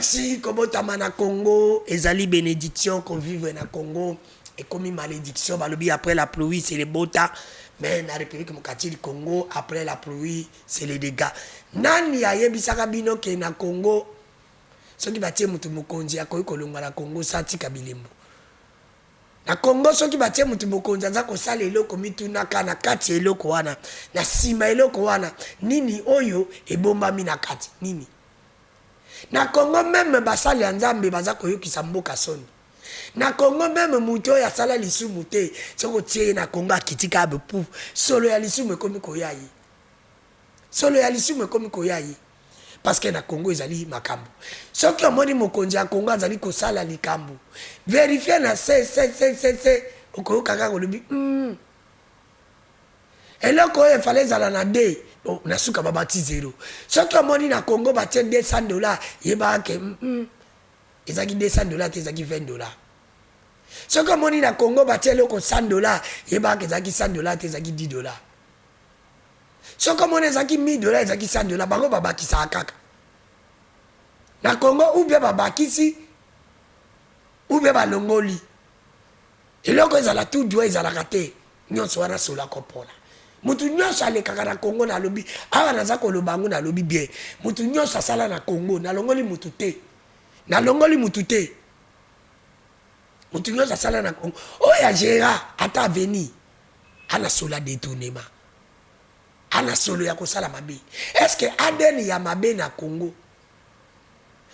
merci kobotama na Congo ezali bénédiction qu'on vive na Congo et comme malédiction balobi après la pluie c'est les bota mais na République démocratique du Congo après la pluie c'est les dégâts nani ayebisaka bino ke na Congo soki batie mutu mokonzi akoki kolongwa na Congo satika bilembo na Congo soki batie mutu mokonzi aza kosala eloko mitunaka na kati eloko wana na sima eloko wana nini oyo ebombami na kati nini na Congo même basali ya Nzambe baza koyokisa mboka soni na Congo même mutu oyo asala lisumu te soko tie na Congo akitika abepu solo ya lisumu ekomi koyayi solo ya lisumu ekomi koyayi parce que na Congo ezali makambo soki omoni mokonzi ya Congo azali kosala likambo vérifier na se okoyoka kaka kolobi eloko oyo efale ezala na de na suka babati zero soki omoni na Congo batie $200 yebaka ke ezaki $200 te ezaki $20 soki omoni na Congo batie eloko $100 yebaka ke ezaki $100 te ezaki $10 soki omoni ezaki $1000 ezaki $100 bango babakisaka kaka na Congo ou bien babakisi ou bien balongoli eloko ezala tout doit ezalaka te nyonso wana sola kopola mutu nyonso alekaka na Congo na lobi awa naza koloba yango na lobi bien mutu nyonso asala na Congo na longoli mutu te na longoli mutu te mutu nyonso asala na Congo oya gera ata aveni ana sola détournement ana solo ya kosala mabe est-ce que ADN ya mabe na Congo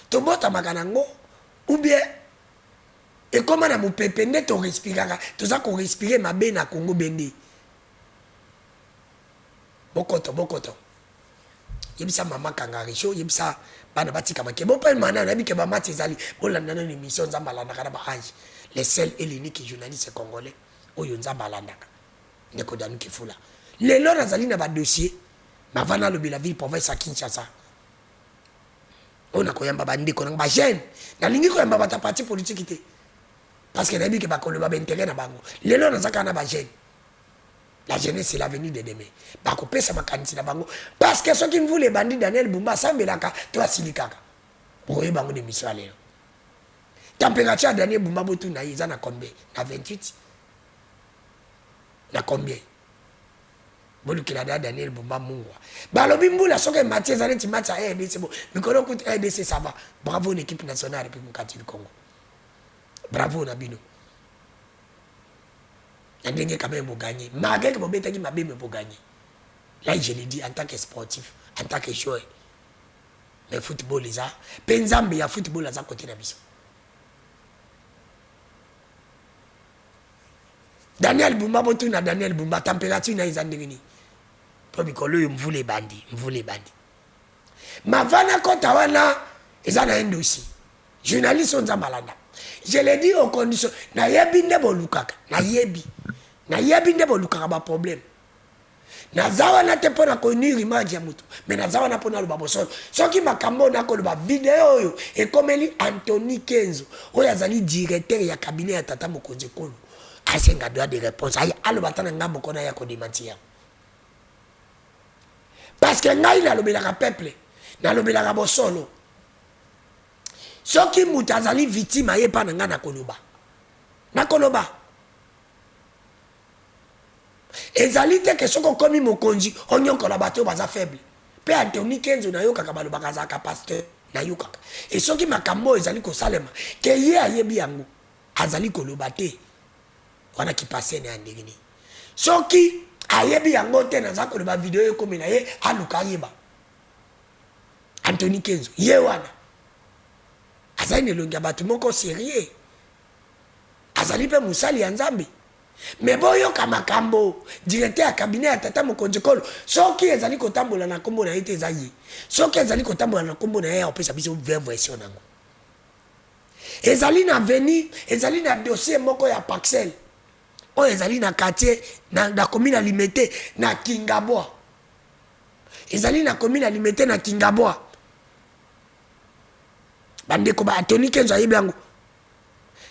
tobota makanango ou bien et comment na mupepe nde to respiraka toza ko respirer mabe na Congo bende bokoto yebisa mama kangari show yebisa bana batika makebo pe mana na bike ba mati zali bolanda na émission Nzambala na kana ba ange les seuls et l'unique journaliste congolais oyo Nzambala ndaka ndeko danu kifula lelo nazali na ba dossier mavana lobi la ville province à Kinshasa ona koyamba bandeko na ba jeune na lingi koyamba bata parti politique te parce que nabi ke ba koloba ba intérêt na bango lelo nazaka na ba jeune la jeunesse c'est l'avenir de demain ba ko pesa makanisi na bango parce que soki mvule bandi Daniel Bumba sambelaka to asilikaka boye bango de mission lelo température ya Daniel Bumba botu na iza na combien na 28 na combien bolukila da Daniel Bumba mungwa balobi mbula soke Mathieu Zaleti matcha RDC bo mikolo kuti RDC ça va bravo l'équipe nationale République du Congo bravo na bino ndenge quand même vous gagnez malgré que vous bêtez ma bébé pour gagner là je le dis en tant que sportif en tant que joueur mais football les a penzambe ya football à côté na biso Daniel Bumba botu na Daniel Bumba température na izandengini pour bikolo yo mvule bandi mavana kota wana ezana endo aussi journaliste on Nzambalanda je le dis aux conditions na yebi ndebo lukaka na yebi ndebo lukaka ba problème na zawa na te pona konir image ya mutu mais na zawa na pona loba bosolo soki makambo na ko loba vidéo oyo ekomeli Anthony Kenzo oyo azali directeur ya cabinet ya tata mokonzi kolo asenga droit de réponse ay aloba tana ngambo kona ya ko démentir parce que ngai na lobelaka peuple na lobelaka bosolo soki mutu azali victime ye pa nanga na koloba ezali te ke soko komi mokonzi onyokola bato baza faible pe Anthony Kenzo na yokaka balobaka azaka pasteur na yokaka et soki makambo ezali kosalema ke ye ayebi yango azali koloba te wana ki passe na ndengini soki ayebi yango te naza koloba video ekomi na ye aluka yeba Anthony Kenzo ye wana azali nelongi ya bato moko sérieux azali pe musali ya Nzambe mais boyoka makambo directeur ya cabinet ya tata mokonzi kolo soki ezali kotambola na kombo na ye te ezayi soki ezali kotambola na kombo na ye opesa biso version nango ezali na veni ezali na dossier moko ya Paxel oyo ezali na quartier na commune alimete na Kingabwa ezali na commune alimete na Kingabwa bandeko ba Anthony Kenzo ayebi yango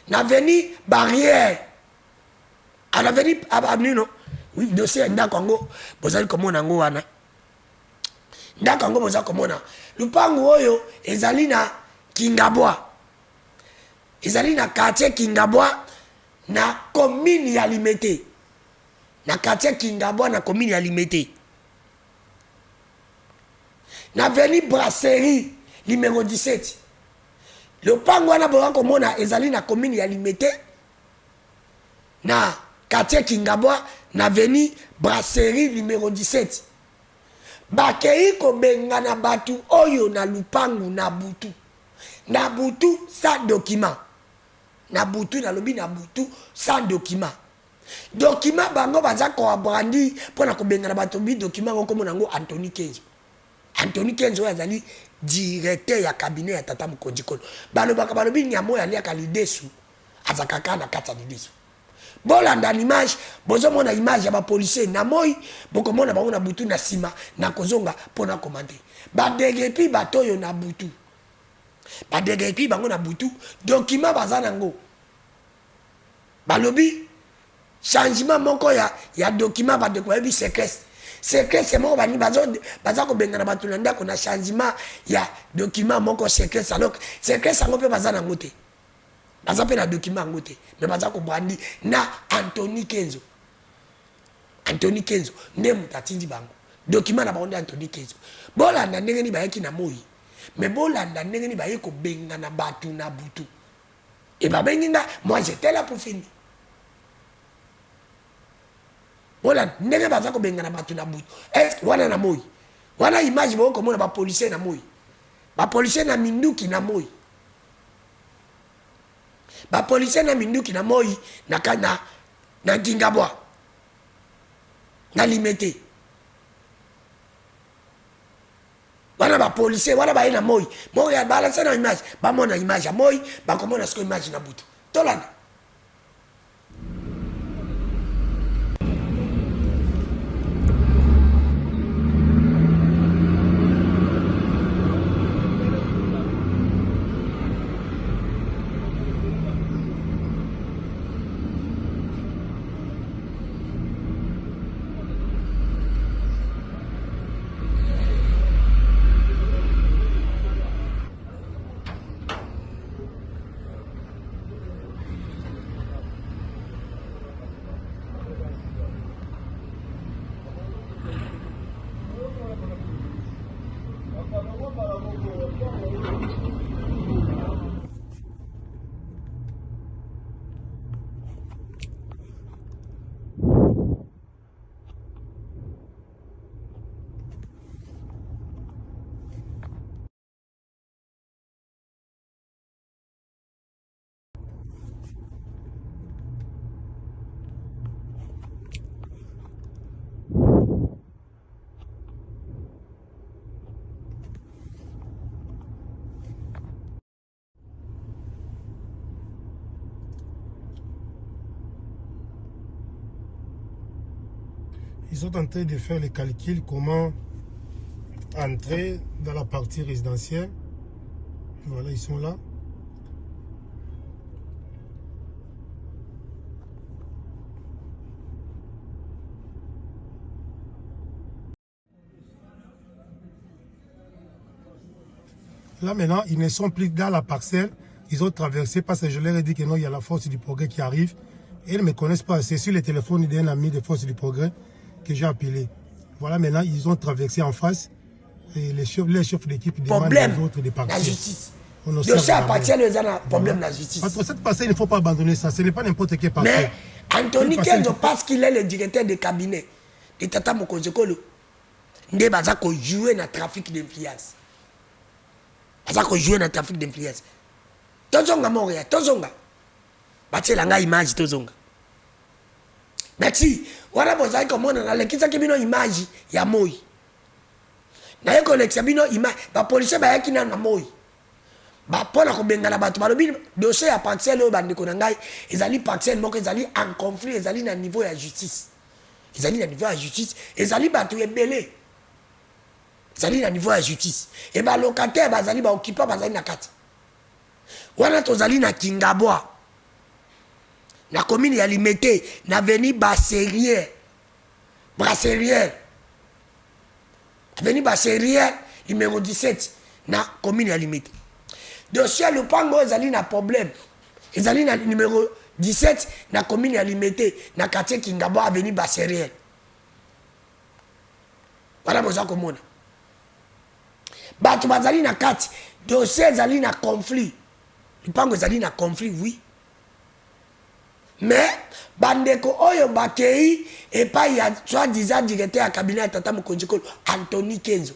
na veni barrière à la veni abamino oui dossier ndako ngo bozali komona ngo wana ndako ngo bozali komona lupango oyo ezali na Kingabwa. Ezali na quartier Kingabwa na commune ya Limete. Na quartier Kingabwa na commune ya Limete. Na veni brasserie numéro 17. Le pango na boka komona ezali na commune ya Limete. Na quartier Kingabwa na veni brasserie numéro 17. Bakei kobenga na batu oyo na lupangu na butu. Na butu sans document. Na butu na lobi na butu sans document. Document bango baza ko abrandi pona kobenga na batu bi document ko komona ngo Anthony Kenzo. Anthony Kenzo azali directeur ya cabinet ya Tata Mokonzi Kolo. Balobaka balobi nyamo ya liaka lidesu azakaka na kata lidesu. Bolanda image, bozo mona image ya ba policier na moi, boko mona bango na butu na sima na kozonga pona komande. Ba degepi batoyo na butu. Ba degepi bango na butu, document bazana ngo. Balobi changement moko ya document ba de ko secret. Secret c'est moko bani baza ko benga na batu na ndako na changement ya document moko secret alors secret sango pe bazana ngote. Baza pe na document ngote mais baza ko brandi na Anthony Kenzo. Anthony Kenzo ne mutatindi bango document na bango Anthony Kenzo bolanda ndenge ni bayaki na moi mais bolanda ndenge ni bayeko benga na batu na butu et ba benginga moi j'étais là pour finir bolanda ndenge baza ko benga na batu na butu est wana na moi wana image bo komona ba policier na moi ba policier na minduki na moi ba policier na minduki na moi na Kingabwa na Limete wana ba policier wana ba ina moi ya balance na image ba mona image ya moi ba komona sko image na butu tolanda. Ils sont en train de faire les calculs comment entrer dans la partie résidentielle. Voilà, ils sont là. Là maintenant, ils ne sont plus dans la parcelle. Ils ont traversé parce que je leur ai dit que non, il y a la force du progrès qui arrive. Et ils ne me connaissent pas. C'est sur le téléphone d'un ami de force du progrès que j'ai appelé. Voilà, maintenant, ils ont traversé en face. Et les chefs d'équipe demandent aux autres de partir. La justice. Dossier appartient aux problème de la justice. Entre cette parcelle, il ne faut pas abandonner ça. Ce n'est pas n'importe quel parcelle. Mais Anthony Kenzo, parce qu'il est le directeur de cabinet de Tata Mokonzi Kolo, il va jouer dans le trafic d'influence. Il va jouer dans le trafic d'influence. Tozonga Montréal, Tozonga. Bâti la image Tozonga. Merci. Voilà bozali komona na lekisa kibino image ya moi. Na yeko lekisa bino image ba police ba yaki na moi. Ba pona ko benga na bato balobi dossier ya parcelle o bandiko na ngai ezali parcelle moko ezali en conflit ezali na niveau ya justice. Ezali na niveau ya justice, ezali bato ebele. Ezali na niveau ya justice. Et ba locataire bazali ba occupant bazali na kati. Wana tozali na Kingabwa. La commune ya Limete, na veni Brasserie. Avenue Brasserie, numéro 17, na commune ya Limete. dossier lupango ezali na problème ezali na numéro 17 na commune ya Limete na quartier Kingabo avenue Basseriel voilà boza komona bato bazali na kati dossier ezali na conflit lupango ezali na conflit oui mais bandeko oyo bakei epai ya soi-disant directeur ya cabinet ya tata mokonzi kolo Anthony Kenzo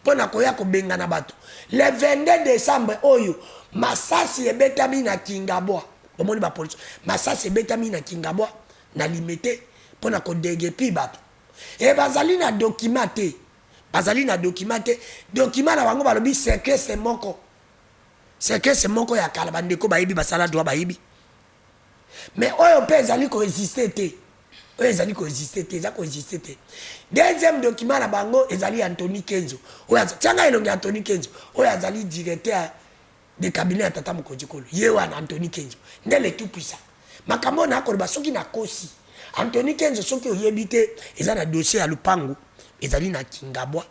pona koya kobenga na bato le 22 décembre oyo masasi ebetami na Kingabwa omoni ba police masasi ebetami na Kingabwa na Limete pona ko degepi bato e bazali na documenté document na bango balobi secret c'est moko ya kala bandeko bayibi basala droit bayibi mais oyo pe ezali ko résister te deuxième document na bango ezali Anthony Kenzo oyo tianga elongi Anthony Kenzo oyo azali directeur de cabinet ya tata mokonzi kolo ye wana Anthony Kenzo ndele tout puissant makambo na akoloba soki na kosi Anthony Kenzo soki oyebi te eza na dossier ya lupango ezali na Kingabwa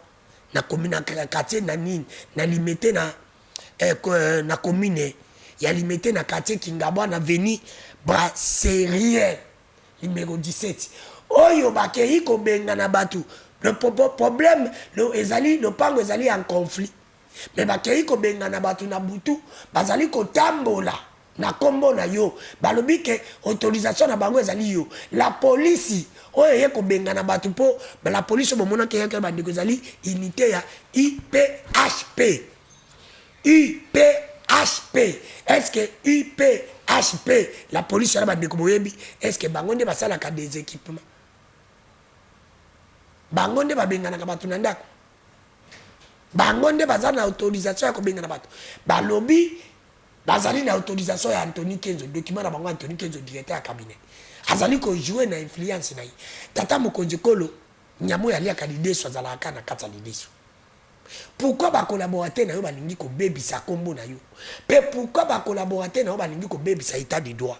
na commune na quartier na nini na Limete na commune ya Limete na quartier Kingabwa na avenue Basseriel numéro 17 oyo bakei ko benga na batu le problème ezali lupango ezali en conflit mais bakei ko benga na batu na butu bazali ko tambola na kombo na yo balobi ke autorisation na bango ezali yo la police oyo ye ko benga na batu po la police bomona ke yaka bandeko ezali unité ya IPHP est-ce que IPHP la police ya bandeko boyebi est-ce que bango nde basala ka des équipements bango nde babengana ka batu na ndako bango nde bazana autorisation ya ko benga na batu balobi bazali na autorisation ya Anthony Kenzo document na bango Anthony Kenzo directeur ya cabinet azali ko jouer na influence na ye tata mokonzi kolo nyamo ya lia kalideso azala kana kata lideso pourquoi ba collaborateur na yo balingi ko bebisa kombo na yo pe pourquoi ba collaborateur na yo balingi ko bebisa état de droit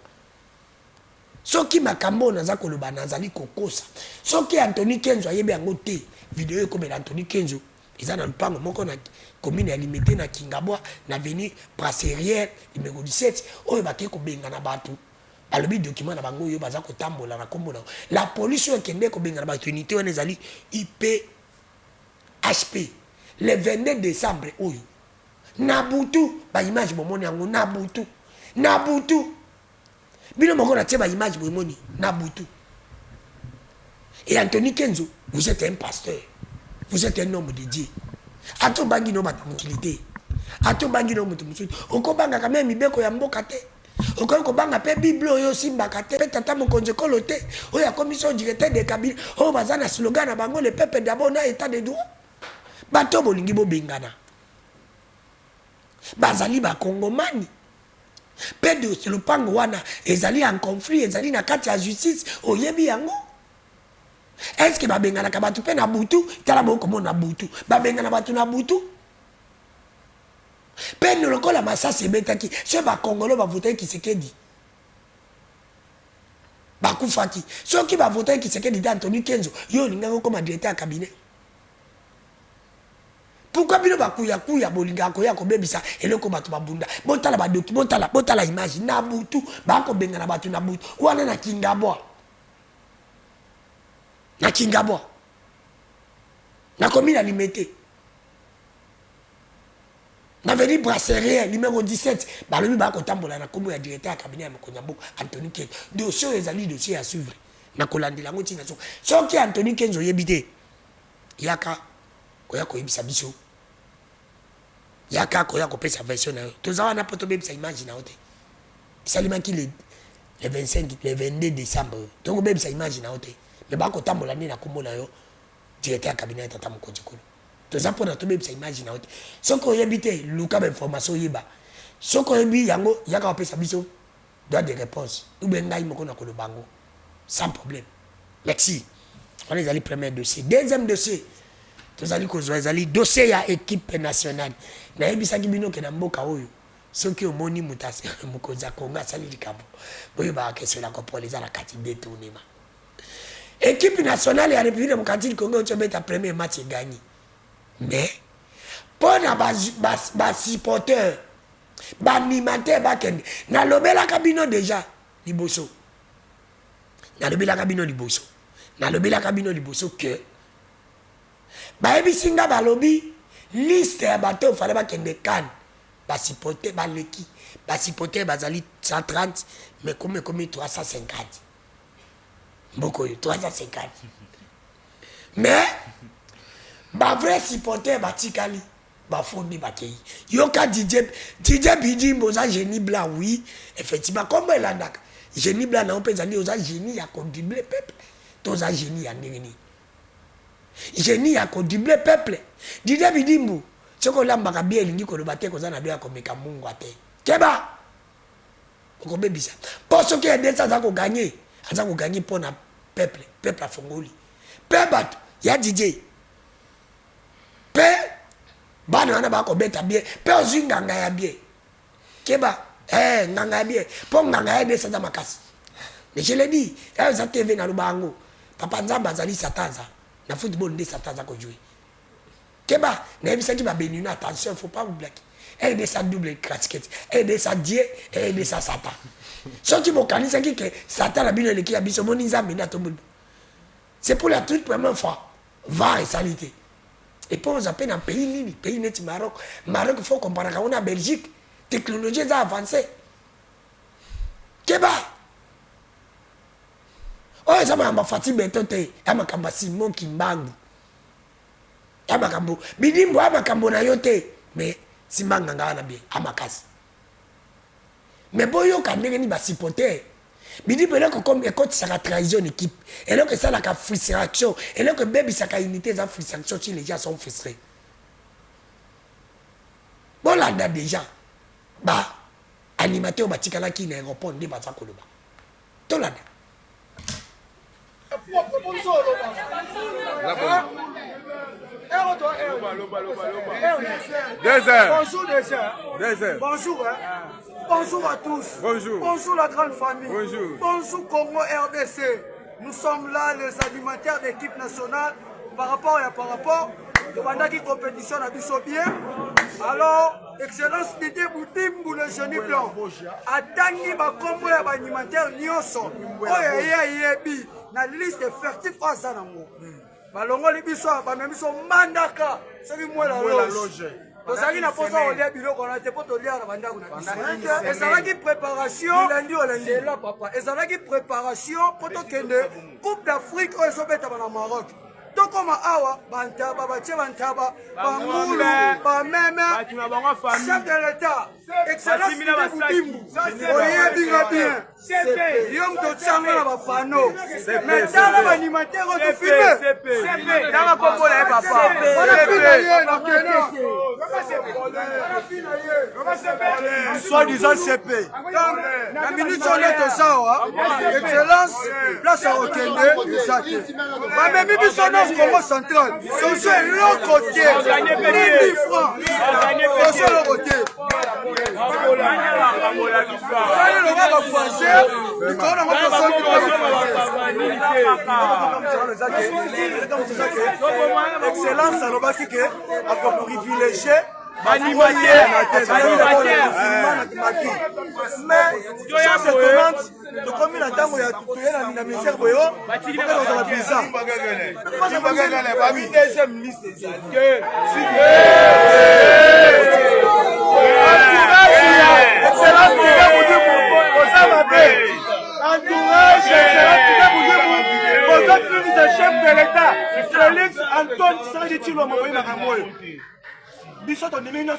soki makambo naza koloba nazali kokosa soki Anthony Kenzo ayebi yango te video ekomela Anthony Kenzo eza na lupango moko na commune ya Limete na Kingabwa na avenue Basseriel numéro 17 oyo bakei kobenga na bato balobi document na bango oyo baza kotambola na kombo na la police oyo ekende kobenga na bato unité wana ezali IPHP le 22 décembre oyo na butu ba image bomoni yango na butu bino moko na tie ba image bomoni na butu et Anthony Kenzo vous êtes un pasteur vous êtes un homme de Dieu ato bangi no batamukilité ato bangi no mutu mutu okobanga kama mibeko ya mboka te okoko banga pe bible oyo simbaka te pe tata mokonzi kolo te oyo commission directeur de cabinet oyo bazana slogan na bango le peuple d'abord na état de droit bato bolingi bobengana bazali ba kongomani pe de lupango wana ezali en conflit ezali na kati ya justice oyebi yango est-ce que babengana ka batu pe na butu tala boko mona butu babengana batu na butu pe no lokola masasi ebetaki se ba kongolo ba voter Kisekedi bakufaki soki ba voter Kisekedi Anthony Kenzo yo linga ko ma directeur ya cabinet pourquoi bino bakuya bolinga ko ya ko bebisa eloko batu babunda botala ba document botala image na butu ba ko bengana batu na butu wana na Kingabwa na commune Limete na avenue Basseriel numéro 17 balobi ba ko tambola na kombo ya directeur ya cabinet ya Mokonyambo Anthony Kenzo dossier ezali dossier à suivre na kolandela ngo tina soki Anthony Kenzo yebite yaka koya ko yebisa biso yaka koya ko pesa version na yo tozawa na poto bebisa image na ote salimaki le 25 le 22 décembre tongo bebisa image na ote mais ba ko tambola ni na kombo na yo directeur ya cabinet tata mokonzi kolo toza pona to bebisa image na ote soko yebite luka ba information yeba soko yebi yango yaka ko pesa biso droit de réponse ou ben ngai moko na kolo bango sans problème merci on est allé premier dossier deuxième dossier tozali kozwa ezali dossier ya équipe nationale na yebisaki bino ke na mboka oyo soki omoni mutasi mokonzi akonga asali likambo oyo bakesela kopoleza na kati détournement équipe nationale ya République démocratique du Congo tu beta premier match gagné mais Pour na supporter, animateur bakende. Na lobela kabino déjà liboso. Na lobela kabino liboso. Na lobela kabino liboso que ba ebisinga ba lobby liste ya bateau fallait bakende kan. Ba supporter ba leki. Ba supporter bazali 130 mais comme 350. Beaucoup 350. Mais ba vrai supporter batikali ba fondi bakei. Yoka DJ Bidimbo za génie blanc oui, effectivement comme il andaka. Génie blanc na opezali oza génie ya contribuer peuple. Toza génie ya ndeni. Génie ya contribuer peuple. DJ Bidimbo soko lambaka bien lingi ko lobate ko za na doya ko meka mungu ate. Keba. Ko bebisa. Pour ce qui est de ça za ko gagner, aza ko gagner pour na peuple a fongoli. Peuple ya DJ. Pe bana wana ba ko beta bien, pe ozinga ngaya bien. Keba nganga bien, po nganga de ça makasi. Mais je l'ai dit, ça TV na lubango. Papa Nzamba azali satanza. Na football ndé satanza ko jouer. Keba, na ebisa ki ba benina attention, faut pas oublier. Elle de sa double casquette, elle de sa Dieu, elle de sa Satan. Ce qui m'a canalisé que Satan a bien l'équipe a biso moni Nzambe na to mundo. C'est pour la toute première fois. Va et salité. Et pour nous appeler dans le pays net Maroc. Maroc, il faut comparer avec la Belgique. Technologie est avancée. Keba. Oh, ça m'a fatigué, mais il y a Simon Kimbangu. Il y a Makambo. Bidimbo, il y a Makambo na yote. Mais Simon Nganga na bien. Il y a Makasi. Mais bon, il y a des supporters. Bidimbo, il y a comme ça trahison équipe. Et là, que ça, la frustration. Et là, que baby, ça a unité, ça frustration si les gens sont frustrés. Bon, là, déjà. Bah, animateur, bah, tikala qui ne répond pas à Koloba. Tout là. Bonjour. Bonjour à tous. Bonjour. Bonjour la grande famille. Bonjour. Bonjour Congo RDC. Nous sommes là les animateurs d'équipe nationale par rapport. Pendant qui compétition a biso bien. Alors, excellence Didier Boutimbu le génie blanc. Atangi ba combo ya ba animateur nyonso. Oya yebi na liste effectif azanamo. Balongo libiso ba memiso mandaka. Soki moi la loge. Tozali na posa olia biloko na te po tolia na bandako na biso. Ezalaki préparation. C'est là papa. Ezalaki préparation po tokende Coupe d'Afrique oyo ezobeta na Maroc. Tokoma awa bantaba batie bantaba bangulu bameme chef de l'État excellence Bidimbu oyebinga bien yom totianga na bapano mais tala baanimateur oyo tofilme tala kombola ye papa soi-disant CP na minute oyo toza awa excellence place akokende eza te bamemi biso Congo central, c'est le côté, 1000 francs, c'est le côté. Excellence, à l'obastique, à privilégier. Animateur. Mais chance étonnante, de combien de temps il y a tout la ministère Boyo, il y a la visa. Deuxième liste. Excellence, entourage, chef de l'État, Félix Antoine Sarditilo Maboy Makamoy. Biso to nimino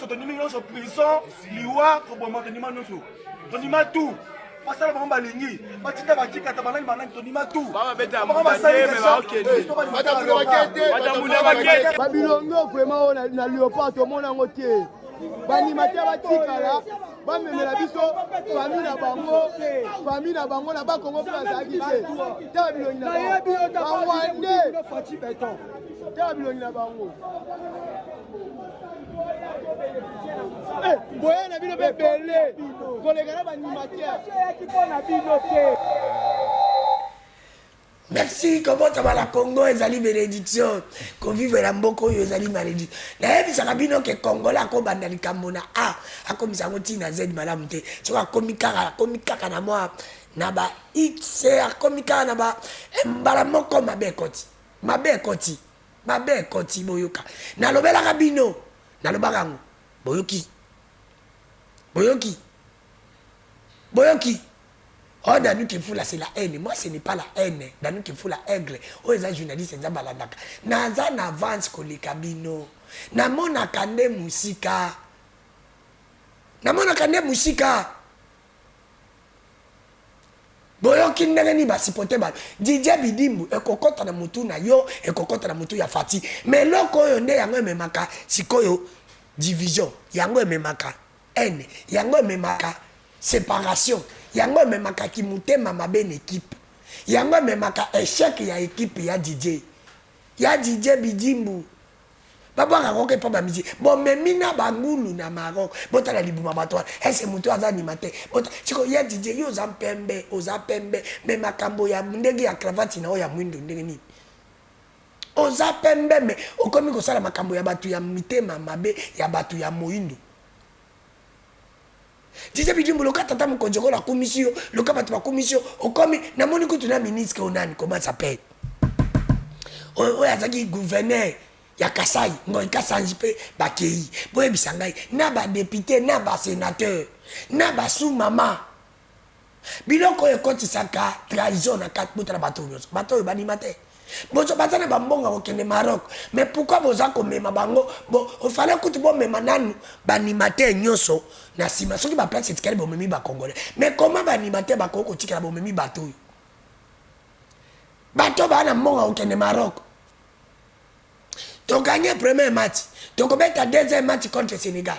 so prison liwa ko bomba to nimano so. To nima tout. Pasala ba balingi. Batika batika tabalani banani to nima tout. Ba beta ba basali me ba okende. Bata bakete. Babilongo vraiment na Léopard to mona ngotie. Banimateur batikala ba memela biso famille na bango na ba Congo France akite. Ta bilongi na bango. Ba wande fati beton. Ta bilongi na bango. Boya na bino pe belé. Kolega na banimateur. Merci, comment tu vas la Congo, ezali bénédiction. Qu'on vive la mboko, ezali malédiction. Naïe, ça rabino que Congo, la Kobanda, li Kamona, comme ça, on tient à Z, madame, tu vois, komika na moi, naba, X, komika naba, mbalamoko, ma koti, boyoka. Na lobela rabino, na lobarango, boyoki. Oh, dans nous qui fout là, c'est la haine. Moi, ce n'est pas la haine. Dans nous qui fout la aigle. Oh, les journalistes, c'est Zabalandaka. Naza n'avance que les cabines. Namona kande musika. Boyoki ndengeni basipote ba. DJ Bidimbu, ekokota na mutu na yo, ekokota na mutu ya fati. Mais loko yo nde yango memaka sikoyo division. Yango memaka haine. Yango memaka séparation. Yango memaka kimutema maben équipe. Yango memaka échec ya équipe ya DJ. Ya DJ Bidimbu. Baba rakoke pa ba midi. Bon memina bangulu na Maroc. Botala libuma bato. Ese mutu aza animateur. Bota chiko ya DJ yo oza pembe. Me makambo ya ndenge ya cravate na o ya mwindo ndenge ni. Oza pembe me okomi ko sala makambo ya batu ya mitema mabe ya batu ya moindo. DJ Bidimbu loka tata mkonjoko la commission, loka batu ba commission, okomi na moni kutu na ministre onani comment ça s'appelle. Oya zaki gouverneur ya Kasai, ngoi Kasanji pe bakei. Boye bisangai na ba député, na ba sénateur, na ba sous mama. Biloko e koti saka trahison na kat buta na bato nyonso. Bato ba animateur. Bozo batana ba mbonga okende Maroc. Mais pourquoi boza ko mema bango? Bon, il fallait que tu bo mema nanu ba animateur nyonso na sima. Soki ba place etikali bo memi ba congolais. Mais comment ba animateur ba koko tikala bo memi bato? Bato ba na mbonga okende Maroc. Tu as gagné le premier match. Tu as gagné le deuxième match contre le Sénégal.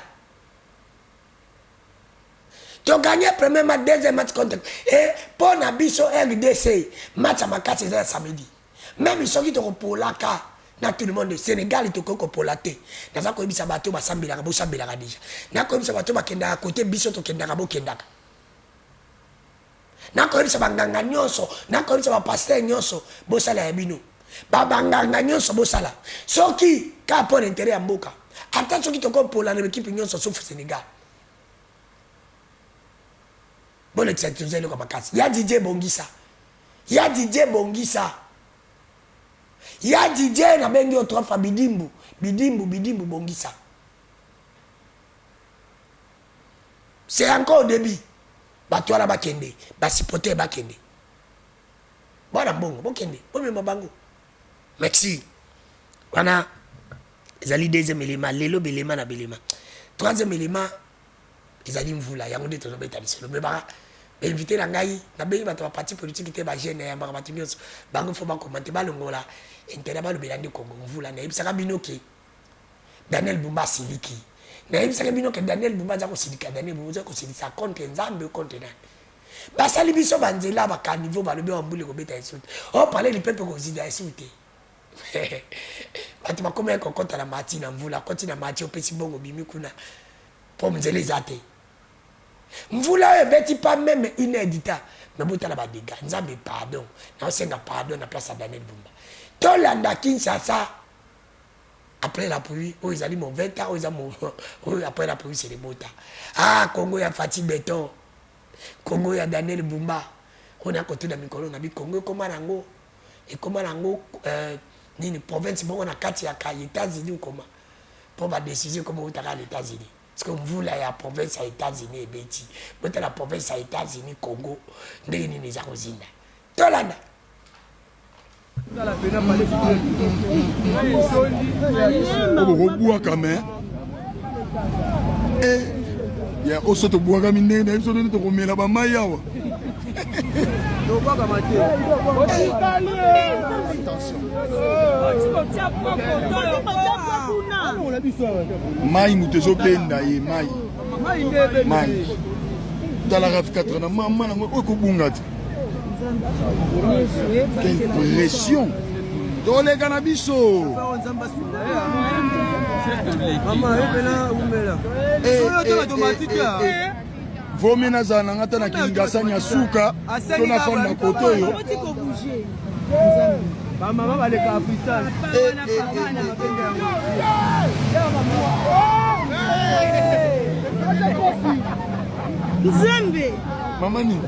Tu as gagné le premier match, deuxième match contre. Et pour Nabiso RDC, match à ma carte, c'est samedi. Même ils sont qui te repolaka. Dans tout le monde, Sénégal, ils te repolaté. Dans un coin, ils sont bateau, ils sont déjà. Dans un coin, ils sont bateau, ils sont à côté, ils sont kendaka. Dans coin, ils sont banganga nyonso. Dans coin, ils sont pasteur nyonso. Bosala yabino. Babanganga nyonso bosala. Soki ka pour l'intérêt ya mboka. Attends soki to ko pour la équipe nyonso sauf Sénégal. Bon exception le makasi. Ya DJ Bongisa. Ya DJ na bengi otrofa Bidimbu Bongisa. C'est encore au début. Batwala bakende, basipote bakende. Bona bongo, bokende, bomé mabango. Merci. Wana ezali deuxième élément, lelo belema na belema. Troisième élément, ezali mvula yango nde tozobeta lisolo. Mais ba invité na ngai na bengi bato ba parti politique te ba jeune ya ba bato nyonso. Bango fo ba commenter ba longola intérêt ba lobela ndi Congo mvula na ebisaka binoke. Daniel Bumba siliki. Na ebisaka binoke Daniel Bumba za ko silika, Daniel Bumba za ko silisa contre Nzambe contre nani. Basali biso banzela ba caniveau ba lobe ambule ko beta insulte. Oh parler le peuple ko zida insulte. Batu bakome ko konta na mati na mvula, konti na mati opesi bongo bimi kuna. Po mzele zate. Mvula beti pas même inédita. Mais bota la ba dégâts. Nzambe pardon. Na osenga pardon na place à Daniel Bumba. Tolanda Kinshasa. Après la pluie, oh ils allaient mon 20 ans, après la pluie c'est les bota. Ah Congo ya Fati Beton. Congo ya Daniel Bumba. On a côté de Mikolo, on a dit Congo comment nango et comment nango ni province bon on a 4 ya États-Unis ou comment pour ma décision comment on t'a les États-Unis parce que vous là ya province à États-Unis et Betty mais la province à États-Unis Congo ndeni ni za kozinda tolanda boboka mais ya osoto bwaka minene biso nde tokomela bamai awa mai moto ezobenda ye mai talaka fikatra na mama nango oyo kobunga te quelle pression toleka na biso vomi nazala nanga ta na kingasani ya suka to na fanda koto oyo Maman va les capuchons. Nzembe. Mamani,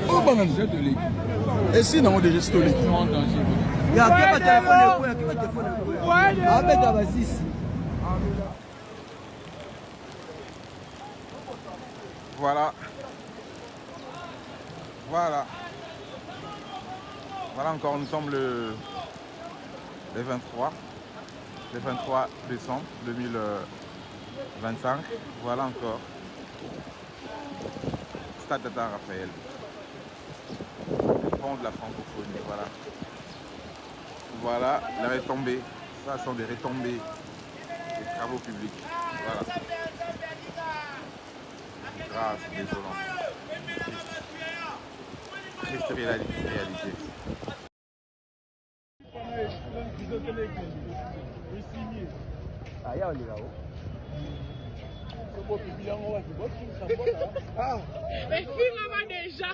oh banane. Et si non déjà stolé. Il y a qui va téléphoner qui va téléphoner. Avec la bassiste. Voilà. Voilà encore, nous sommes le 23 décembre 2025. Voilà encore. Stade Tata Raphaël. Le pont de la francophonie, voilà. Voilà, les retombées. Ça sont des retombées des travaux publics. Voilà. Grâce, désolant. Triste réalité. Ah, y'a on est là-haut. Mais filme-moi déjà.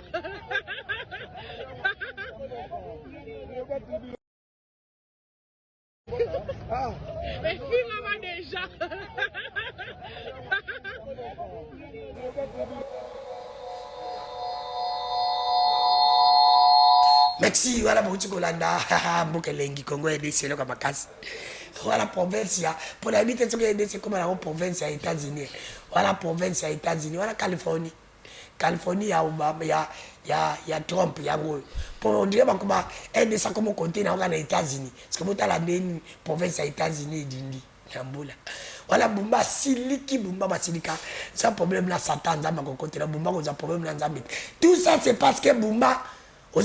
Mais filme-moi déjà. Merci, voilà pour tout Kolanda. Mboka lengi Congo et c'est là comme casse. Voilà province ya. Pour la vite c'est comme la province ya États-Unis. Voilà province ya États-Unis, voilà Californie. Californie ya Obama ya Trump ya go. Pour on dirait comme aider ça comme continent on les États-Unis. Parce que vous la neni province ya États-Unis dindi. Yambula. Voilà Bumba siliki Bumba basilika. Ça problème là Satan za makokote là Bumba ko za problème là Nzambe. Tout ça c'est parce que Bumba tout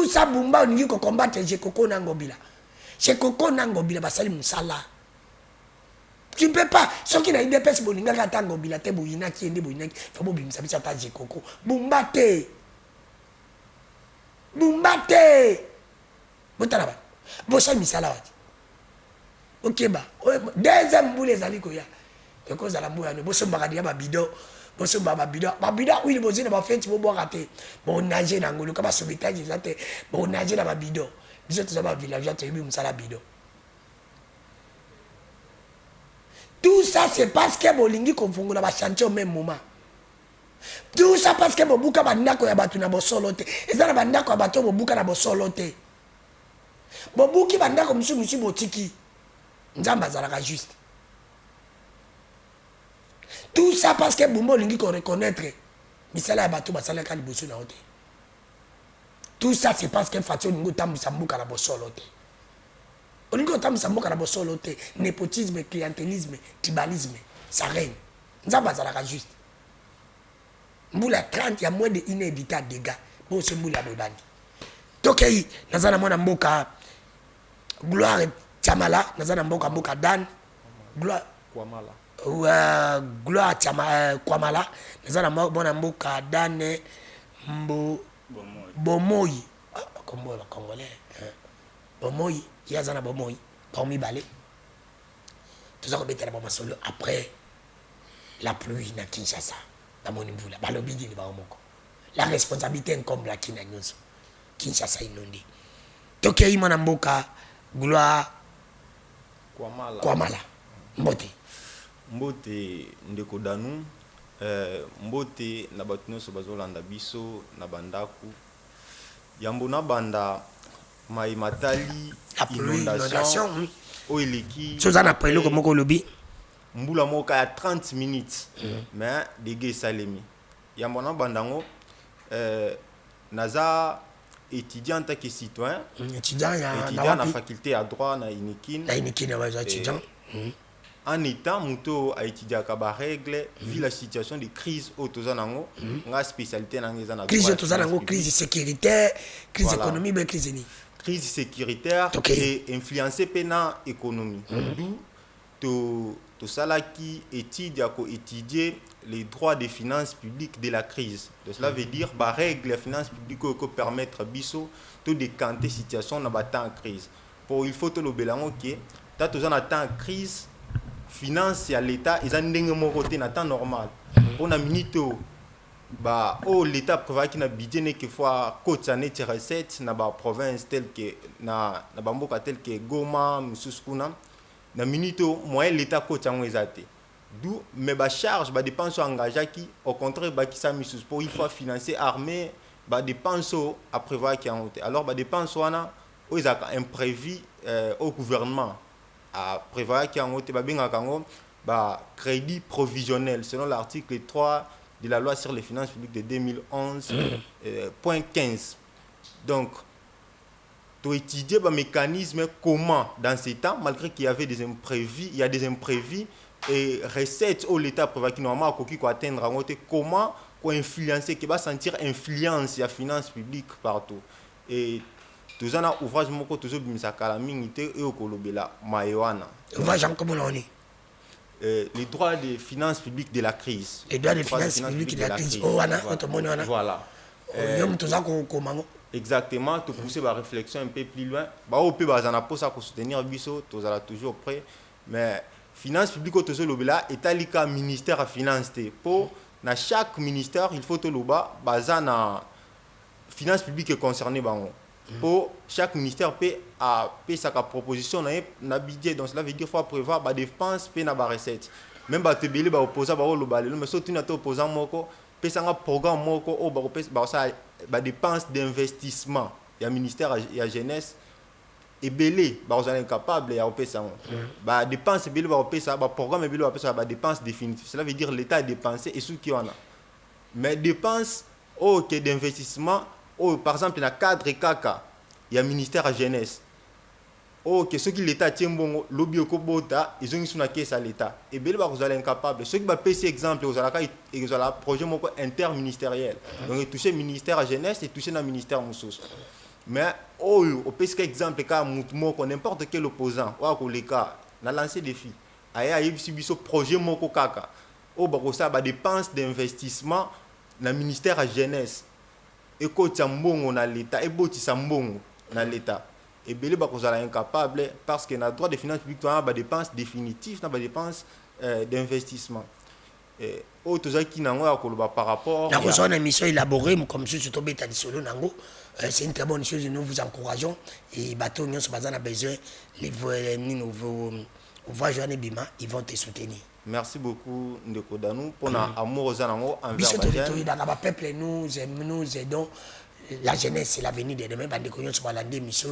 ça Bumba on dit qu'on combattre Jekoko Nangobila. Jekoko Nangobila basali musala. Tu ne peux pas. Ceux qui n'ont pas de boninga katangobila te boyina qui ende boyina faut bimisa bisa ta Jekoko. Bumba te. Botala ba. Bosa misala wati. OK ba. Deuxième boule ezali koya. Yoko za la mbuya no boso mbakadi ya babido. Boso babida oui bozo na ba fenti bo raté bon nager na ngolo kaba sauvetage zate bon nager na babido biso to ba village to yebi musala bido. Tout ça c'est parce que bolingi konfungola ba chantier au même moment. Tout ça parce que bobuka bandako ya batu na bosolo te ezana bandako ya bato bobuka na bosolo te bobuki bandako musu botiki nzamba zalaka juste. Tout ça parce que Bumba Lingi qu'on reconnaître. Misala ya bato basala ka liboso na hote. Tout ça c'est parce que Fatio Ningo tambu sambuka na bosolo te. Olingo tambu sambuka na bosolo te. Népotisme, clientélisme, tribalisme, ça règne. Nzamba zalaka juste. Mbula 30 ya moins de inédita dégâts. Bon c'est mbula bebani. Tokei nazana mwana mboka Gloire Chamala, nazana mboka Dan. Gloire Kwamala. Gloire Kwamala nazana mwana mboka Dane Bomoyi kombo la congolais Bomoyi yazana Bomoyi parmi balé tout ça ko betela ba solo après la pluie na Kinshasa na monimvula balobidi ni ba moko la responsabilité incombe la kina nyonso Kinshasa inondi tokei mwana mboka Gloire Kwamala mbote ndeko danu mbote na bato nyonso bazolanda biso na bandaku yambo na banda mai matali inondation oyo eleki sozana pelo ko moko lobi mbula moka ya 30 minutes mais dege esalemi yambo na bandango naza étudiant en tant que citoyen étudiant na faculté à droit na Inikin étudiant en étant muto a étudié à règle vu la situation de crise au tozanango nga spécialité na ngeza crise tozanango crise sécuritaire crise économique mais crise ni crise sécuritaire et influencé pena économie d'où to salaki étude à étudier les droits des finances publiques de la crise. Donc cela veut dire ba règle les finances publiques que permettre biso to décanter situation na bata en crise. Pour il faut to le belango que ta tozana en crise finance à l'état ils ont ndenge moko te na temps normal on a minute bah l'état prévoit qu'il na budget ne que fois côte année recette na ba province telle que na bamboka telle que Goma Mususkuna na minito moyen l'état côte en ezate d'où mais ba charge ba dépenses engagées qui au contraire ba qui ça misus pour il faut financer armée ba dépenses à prévoir qui en alors ba dépenses wana o ezaka imprévu au gouvernement à prévoir qui en ba binga kango ba crédit provisionnel selon l'article 3 de la loi sur les finances publiques de 2011, point 15. Donc, tu étudier le mécanisme comment, dans ces temps, malgré qu'il y avait des imprévus, il y a des imprévus et recettes où l'État prévoit qu'il normalement qui atteindre comment influencer, qui va sentir influence la finance publique partout. Et tout ça, ouvrage moko toujours bimisa calamité et au kolobela maïwana. Ouvrage en comment on est. Les droits des finances publiques de la crise. Les droits des finances publiques de la crise. Voilà. Exactement, tu pousser la réflexion un peu plus loin. On peut soutenir Bisso, toujours prêt. Mais finances publiques, est un ministère à finances. Pour chaque ministère, il faut que le finances publiques concernées. Pour chaque ministère peut sa proposition na budget, donc cela veut dire qu'il faut prévoir des dépenses et des recettes. Même si tu es opposant, mais si tu es opposant, tu as un programme des dépenses d'investissement. Il y a le ministère de la jeunesse et belé, ils sont incapables de faire ça. Les dépenses, les programmes, les dépenses définitives. Cela veut dire que l'État a dépensé et ceux qui en ont. Mais dépenses d'investissement, par exemple, dans le cadre CACA, il y a le ministère de la jeunesse. Que ceux qui l'État tient bon, lobby au Kobota, ils ont une caisse à l'État. Et bien, vous allez incapables. Ceux qui ont payé exemple, vous avez un projet interministériel. Donc, ils touchent le ministère de la jeunesse et touchent le ministère de Moussous. Mais, au pire exemple, n'importe quel opposant, ou les cas, on a lancé des défis. Il y a un projet Moko Kaka. Il y a des dépenses d'investissement dans le ministère de la jeunesse. Et quand on a l'État, et quand on a l'État, et bien vous allez incapable parce que dans le droit des finances publiques, on a des dépenses définitives, on a des dépenses d'investissement. Et autres gens qui n'ont pas par rapport. La reçoit une émission élaborée, comme je suis tombé à l'issolo, c'est une très bonne chose, nous vous encourageons. Et bateau, nous avons besoin, les voyageurs Bima, ils vont te soutenir. Merci beaucoup, Ndeko Danou, pour notre amour aux animaux envers le peuple, nous aidons. La jeunesse, c'est l'avenir de demain. Bande Koyon sur la mission,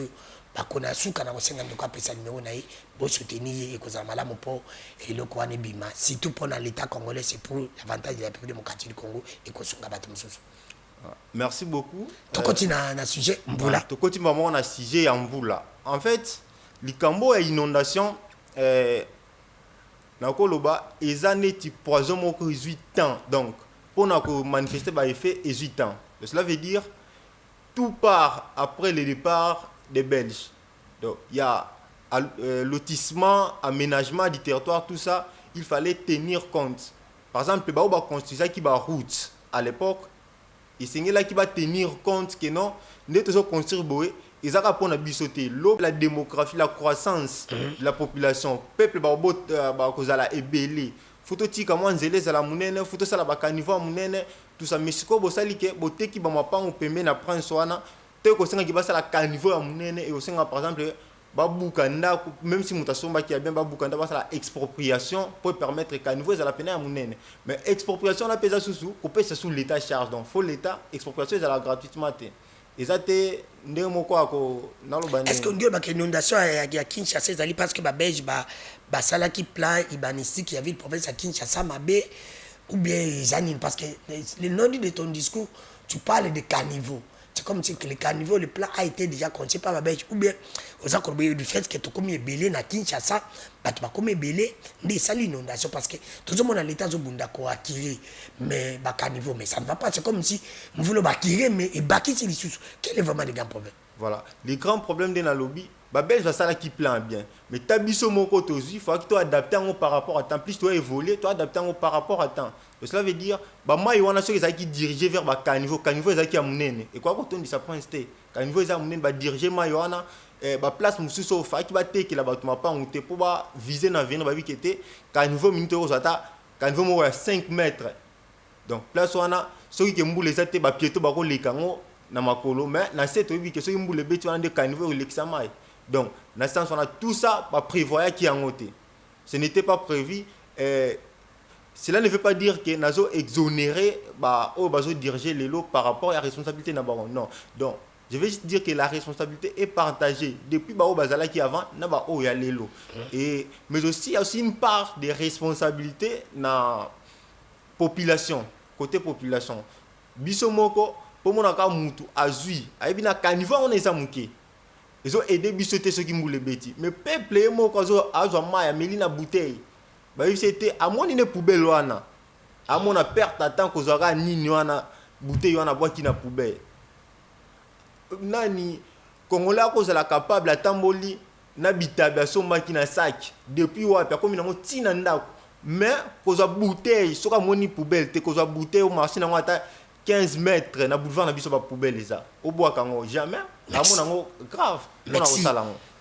bakona suka na kosenga ndoko apesa numéro na ye, bo soutenir et kozala malamu po et le kwane bima. Surtout pour l'État congolais, c'est pour l'avantage de la République démocratique du Congo et kosunga bato mususu. Merci beaucoup. Tu continues na sujet Mbula. Tu continues vraiment na sujet Mbula. En fait, likambo et inondation na koloba ezane ti poison moko 18 ans. Donc pour na ko manifester ba effet 18 ans. Cela veut dire tout part après le départ des Belges. Donc, il y a lotissement, aménagement du territoire, tout ça, il fallait tenir compte. Par exemple, il y a construire qui va route à l'époque, et c'est là qui va tenir compte que non, nous devons construire boé, ils ont pour bisoter l'eau, la démographie, la croissance de la population, le peuple va ébélé. Photo tika moi nzele za la munene, photo ça la bakanivo munene, tout ça mesiko bosali ke bote ki ba mapa on pembe na prince wana, te ko senga ki ba sala caniveau ya munene et au senga par exemple ba bukanda même si mutasomba ki a bien ba bukanda ba sala expropriation pour permettre caniveau za la pena ya munene. Mais expropriation la pesa sous ko pesa sous l'état charge donc faut l'état expropriation za la gratuitement te. Ezate ndenge moko ako na lo bande. Est-ce que ndio ba inondation ya Kinshasa ezali parce que ba belge ba basala qui plan ibanistique il y avait une province à Kinshasa Mabé ou bien Zanine parce que le nom de ton discours tu parles de caniveau. C'est comme si que le caniveau, le plan a été déjà conçu par la Belge. Ou bien, aux accords du fait que tu comme belé na Kinshasa, tu vas comme belé, des salles inondations parce que tout le monde a l'état de Bundako acquérir, mais caniveau, mais ça ne va pas. C'est comme si nous voulons acquérir, mais et bâtir c'est les sous. Quel est vraiment le grand problème? Voilà. Les grands problèmes de la lobby, Belge va ça qui plan bien. Mais tabiso mon côté aussi, il faut que tu adaptes par rapport à temps. Plus tu as évolué, tu adaptes par rapport à temps. Cela veut dire, moi, il y a ceux qui dirigent vers le caniveau. Caniveau, c'est qui a mené. Et quoi, quand on dit ça, prend un caniveau, c'est mené, diriger, moi, il y a place, monsieur, sauf qui va take la bâtiment pas, on te pour viser dans l'avenir, qui était caniveau, minute, caniveau, 5 mètres. Donc place wana soki ke mbule za te ba pieto ba ko lekango na makolo mais na cette obi ke soki mbule beti wana de caniveau lekisa mai. Donc na sens on a tout ça pas prévoyé qui en côté. Ce n'était pas prévu. Cela ne veut pas dire que nazo exonéré bah au bazo diriger les lots par rapport à la responsabilité na baron. Non. Donc je vais juste dire que la responsabilité est partagée depuis bah au bazala qui avant na ba o ya les lots. Et mais aussi il y a aussi une part de responsabilité na population, côté population. Biso moko pour mon aka mutu azui, aibi na caniveau on est amuké. Ils ont aidé biso te ceux qui moulent bêtis. Mais peuple moko azo ma ya melina bouteille. Bah c'était à mon ine poubelle wana. À mon a perte tant que zora nini wana bouteille wana bois qui na poubelle. Nani Congolais cause la capable à tamboli na bitabia somba qui na sac depuis wapi comme na motina ndako. Mais cause bouteille soka moni poubelle te cause bouteille au marché na ngata 15 mètres na boulevard na biso ba poubelle eza. Au bois kango jamais. À mon nango grave.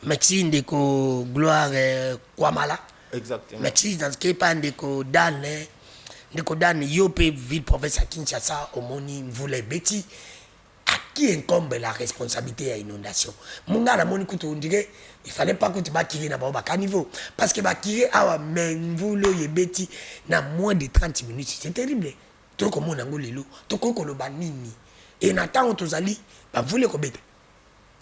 Merci ndeko gloire Kwamala. Exactement. Merci dans ce qui est ndeko Dan Yopé ville province à Kinshasa au moni voulait bêti à qui incombe la responsabilité à inondation. Munga la moni kuto on dirait il fallait pas que tu vas tirer na ba caniveau parce que ba tirer awa men voulait y bêti na moins de 30 minutes c'est terrible. Trop comme on ngo lelo to ko lo banini et n'attend on tozali ba voulait ko bête.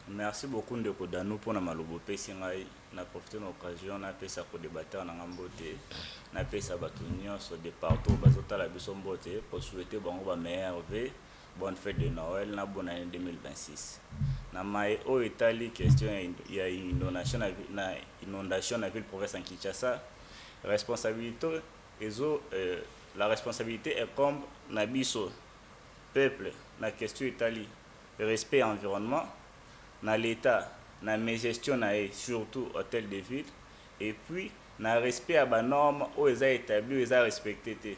Merci beaucoup ndeko Danou pour na malobo pesi ngai na profiter de l'occasion na pesa ko débattre na ngambote na pesa batu nyonso de partout bazotala biso mbote pour souhaiter bango ba meilleur vœux bonne fête de Noël na bonne année 2026 na mai o Italie question ya inondation na ville province en Kinshasa responsabilité la responsabilité est comme na biso peuple na question Italie respect environnement na l'état na mes gestion na surtout hôtel de ville et puis na respect à ba normes o eza établi eza respecté te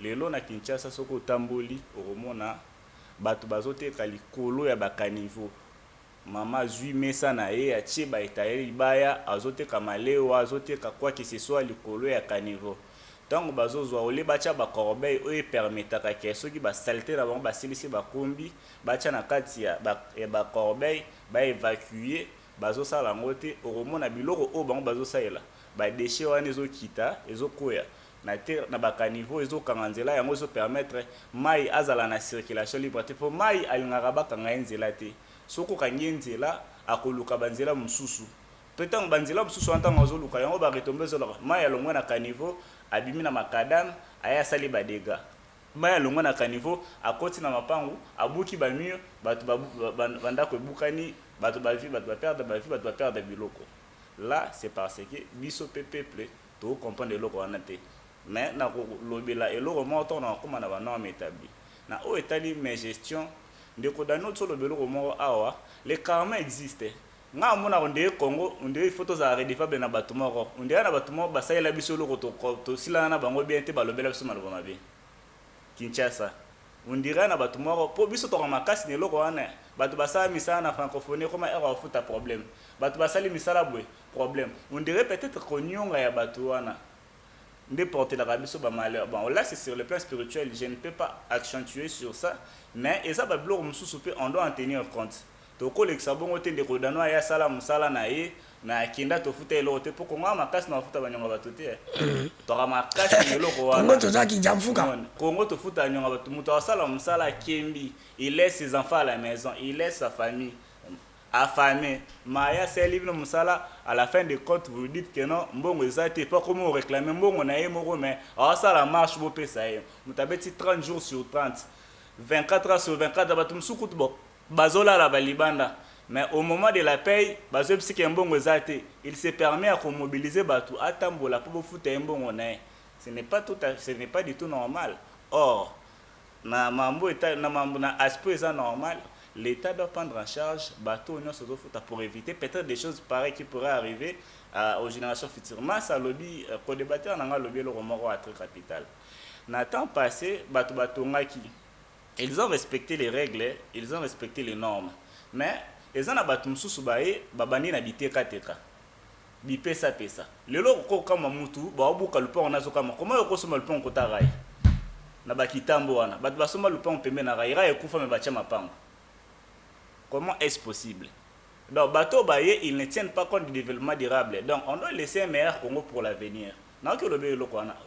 lelo na Kinshasa soko tamboli oromona batu bazote kalikolo ya ba caniveau mama zui mesa na ye atie ba etaeli baya azote kamaleo azote ka quoi que ce soit likolo ya caniveau donc bazozwa ole bacha ba corbeille o permetaka ke soki ba saleté na bango basilisi ba kombi bacha na kati ya ba corbeille ba évacuer bazosala ngote oromona biloko o bango bazosaela ba déchets wana ezokita ezokoya na terre na ba caniveau ezokanganzela yango zo permettre mai azala na circulation libre te po mai alingaka bakanga nzela te soko kangi nzela akoluka banzela mususu petango banzela mususu antanga azoluka yango ba retomber zola mai alongwa na caniveau abimi na makadam aya sali ba dégâts mai alongwa na caniveau akoti na mapangu abuki ba mur batu bandako ebukani batu ba vie batu ba perdre ba vie batu ba perdre biloko. Là c'est parce que biso peuple to comprendre eloko wana te mais na lobela eloko moto na koma na ba norme établi na o établi mes gestion ndeko dano to lobelo ko mo awa le karma existe nga mona onde Congo onde photo za redifable na batu moko onde na batu moko basayela biso loko to sila na bango bien te balobela biso maloba mabe Kinshasa onde na batu moko po biso to makasi ne loko wana batu basala misala na francophonie comme era futa problème batu basali misala bwe problème on dirait peut-être qu'on ya batu wana de porter la rabiso ba malheur bon là c'est sur le plan spirituel je ne peux pas accentuer sur ça mais et ça ba blog mususu pe on doit en tenir compte to ko le sabongo te de kodano ya sala musala na ye na kinda to futa elo te poko ngama makasi na futa banyonga batu te to ga makasi elo ko wana Kongo to zaki jamfuka Kongo to futa nyonga batu muto asala musala kembi il laisse ses enfants à la maison il laisse sa famille affamé Maya c'est libre musala à la fin de compte vous dites que non mbongo ezate pas comment réclamer mbongo na yemo mais ça la marche bo pesa ye mutabeti 30 jours sur 30 24 heures sur 24 batum sukutu bo bazola la balibanda mais au moment de la paye bazo psike mbongo ezate il se permet à mobiliser batu atambola pour futa mbongo na ce n'est pas ce n'est pas du tout normal or na mambo eta na mambo na aspect ça normal. L'État doit prendre en charge bateau pour éviter peut-être des choses pareilles qui pourraient arriver aux générations futures. Mais ça lobby pour débattre on a lobby le remords à très capital. Dans le temps passé, ils ont respecté les règles, ils ont respecté les normes. Mais ils ont abattu sous baé babani na biteka teka. Bipesa pesa. Le loko kama mutu ba obuka le pont na zo kama comment yoko soma le pont kota rai. na bakitambo wana bato basomba lupango pembe na raira ekufa me batia mapango. Comment est-ce possible? Donc bateau baye ils ne tiennent pas compte du développement durable. Donc on doit laisser un meilleur Congo pour l'avenir.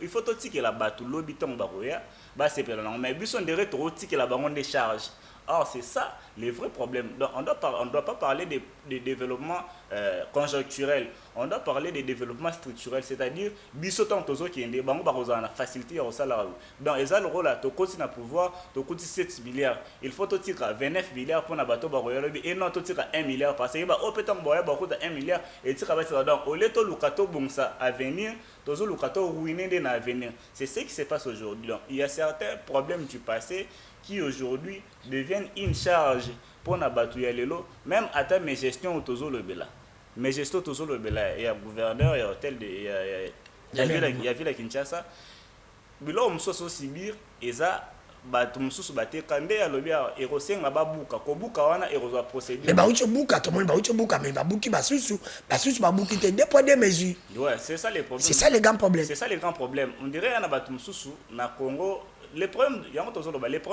Il faut aussi que la bateau lobby tombe baroya ba sepela mais biso ndere to aussi que la bangon des charges. Or c'est ça le vrai problème. Donc on doit pas parler de développement conjoncturel. On doit parler de développement structurel, c'est-à-dire biso tant tozo qui ende bango barozana facilité au salaire. Donc ils ont le rôle là to continue à pouvoir to coûter 7 milliards. Il faut aussi 29 milliards pour na bateau baroya lobby et non to tira 1 milliard parce que ba opetam boya ba coûte 1 milliard et tira ba donc au leto lukato bongsa à venir tozo lukato ruiner de l'avenir. C'est ce qui se passe aujourd'hui. Donc il y a certains problèmes du passé qui aujourd'hui deviennent une charge pour nabatouya lelo, même à ta mes gestions autozo le bela. Mes gestions autozo le bela, il y a gouverneur, il y a hôtel de il y a ville Kinshasa. Bilo msoso Sibir eza batu msusu bate kande ya lobia erosenga babuka ko buka wana eroza procédure. Mais baucho buka to monde baucho buka mais babuki basusu babuki te deux poids deux mesures. Ouais, c'est ça le problème. C'est ça le grand problème. C'est ça le grand problème. On dirait na batu msusu na Congo. Les problèmes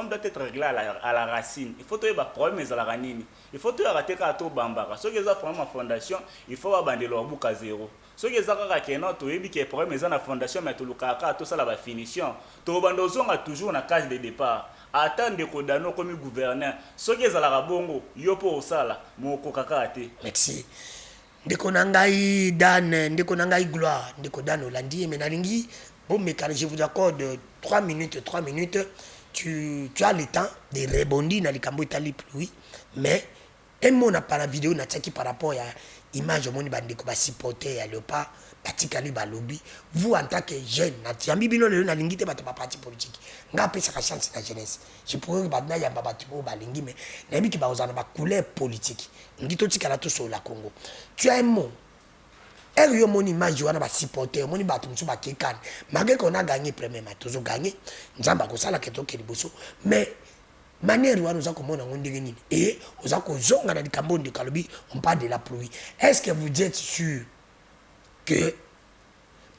doivent être réglés à la racine. Il faut que les problèmes soient à la racine. Il faut que les problèmes soient à la problème fondation. Il faut que les problèmes soient à zéro. Ce qui est les problèmes soient à la fondation, mais tout ça la finition. Tout le monde a toujours une case de départ. Attendre que Kodano comme gouverneur. Ce qui est à la bongo, yopo sala, moko kakate. Merci. Ndeko nangai Dan, ndeko nangai gloire, ndeko Dan Olandi menalingi. Bon, mais quand je vous accorde 3 minutes, tu as le temps de rebondir dans les cambos italiens, oui. Mais un mot n'a pas la vidéo, n'a pas par rapport à l'image de mon bande qui va supporter à l'OPA, Batikali Balobi. Vous, en tant que jeune, n'a bibino le na lingite ba pas parti politique. N'a pas sa chance de la jeunesse. Je pourrais que badna ya baba tubo balingi mais n'aimi qui ba osana ba couleur politique. On dit tout ce qu'elle a tout sur la Congo. Tu as un mot. Elle y a mon image, on a supporter, mon image, on a kekan. Malgré qu'on a gagné premier match, on a gagné. Nous avons ça la question qui est bosso. Mais manière où nous avons comment on a gagné et nous avons zonga dans le Cameroun de Kalobi, on parle de la pluie. Est-ce que vous êtes sûr que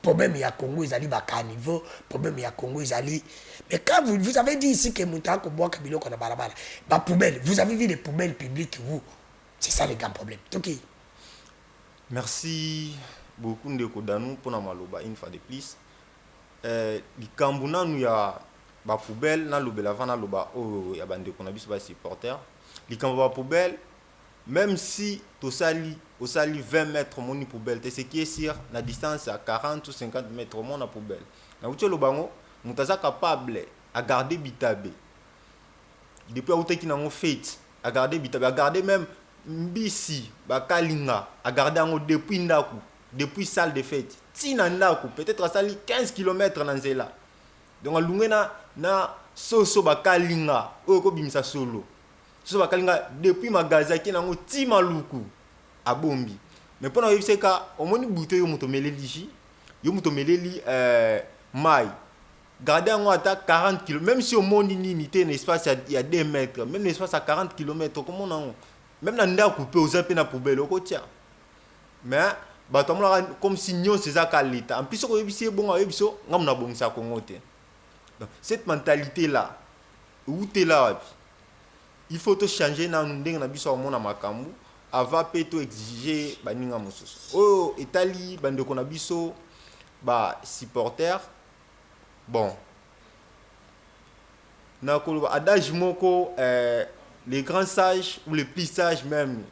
problème il y a Congo ils allaient bas niveau, problème il y a Congo ils allaient. Mais quand vous avez dit ici que Moutako boit Kabilo qu'on a barabara, bah poubelle, vous avez vu les poubelles publiques vous, c'est ça le grand problème. Ok. Merci beaucoup de Kodanou pour la maloba une fois de plus. Les Cambounas nous y a ba poubelle na lobela vana loba oh ya bande qu'on a bis ba supporter. Les Cambounas poubelle même si to sali au sali 20 mètres mon poubelle c'est ce qui est sur la distance à 40 ou 50 mètres mon poubelle. Na ucho lobango mutaza capable à garder bitabe. Depuis où qui n'ont fait à garder bitabe à garder même Mbisi, Bakalinga, a gardé en depuis Ndaku, depuis salle de fête. Tina Ndaku, peut-être à sali 15 km dans Zela. Donc à Lungena, na Soso Bakalinga, Oko Bimsa Solo. Soso Bakalinga, depuis Magazaki, n'a Timaluku, à Bombi. Mais pendant que c'est cas, au moins une bouteille, on tomele lichi, on tomele Mai. Garder en attaque 40 km, même si au monde unité, l'espace il y a 2 mètres, même l'espace à 40 km, comment on a. Même dans le coupé aux appels à poubelle au côté. Mais, comme si nous c'est ça qu'à l'état. En plus, c'est bon, on a bon ça qu'on cette mentalité-là, où tu es là, il faut te changer dans le monde à Makambu avant de exiger Baninga Moussos. Oh, Italie, bande qu'on a biso, supporter. Bon. Adage moko, les grands sages ou les plus sages même,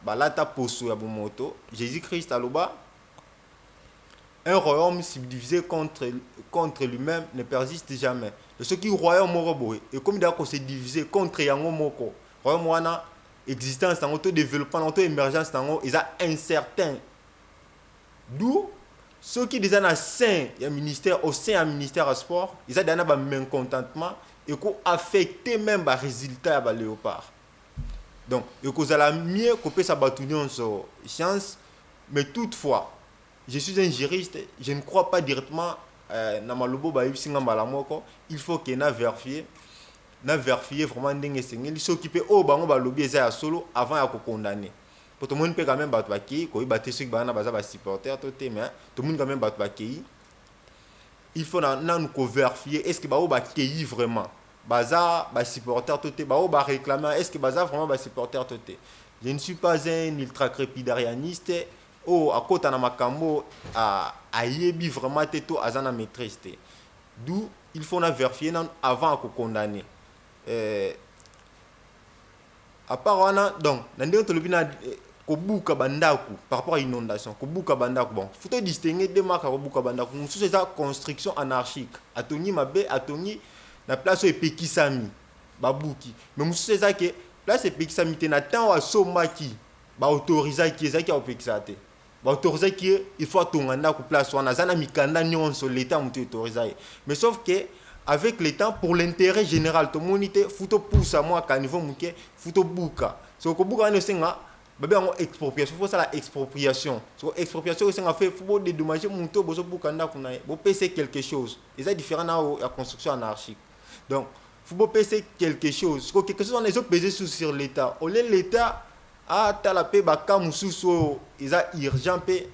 lata poso ya moto. Jésus-Christ aloba, un royaume subdivisé contre lui-même ne persiste jamais. De ce qui royaume morobo et comme d'accord c'est divisé contre yango moko, royaume wana existence en auto développement, auto émergence en ils a incertain. D'où ceux qui déjà dans sein ya ministère au sein du ministère à sport, ils a donné un mécontentement et qu'on affecté même les résultats à léopard. Donc, il faut mieux couper sa bâtonnière sur science, mais toutefois, je suis un juriste, je ne crois pas directement dans ma lobo il faut qu'il ait vérifié vraiment dingue il s'occuper au bango ba lobby ça solo avant de condamner. Pour tout le monde peut quand même battre qui ko battre ceux qui bana baza ba supporter tout mais tout le monde quand même battre qui il faut nous vérifier est-ce que bao ba accueillir vraiment baza ba supporter toté bao ba réclamer est-ce que baza vraiment ba supporter toté. Je ne suis pas un ultra crépidarianiste à côté na makambo à yebi vraiment teto azana maîtrise. D'où il faut na vérifier avant de condamner. À part wana donc ndenge to lobina kobuka bandaku par rapport à inondation kobuka bandaku bon faut distinguer deux marques kobuka bandaku nous c'est ça construction anarchique atoni mabe atoni na place epekisami babuki mais nous c'est ça que place epekisami te na temps wa somaki ba autoriser qui ezaki opekisate ba autoriser qui il faut tonganda ku place wana zana mikanda nyonso l'état mutu autoriser mais sauf que avec le temps pour l'intérêt général to monite futo poussa moi ka niveau muke futo buka so ko buka ne senga babe en expropriation faut ça la expropriation so expropriation c'est en fait faut dédommager muto bozo buka nda kuna bo payer quelque chose et ça différent na la construction anarchique donc faut payer quelque chose ko quelque chose on les autres peser sur l'état au lieu l'état a talapé ba kamususo isa urgent pe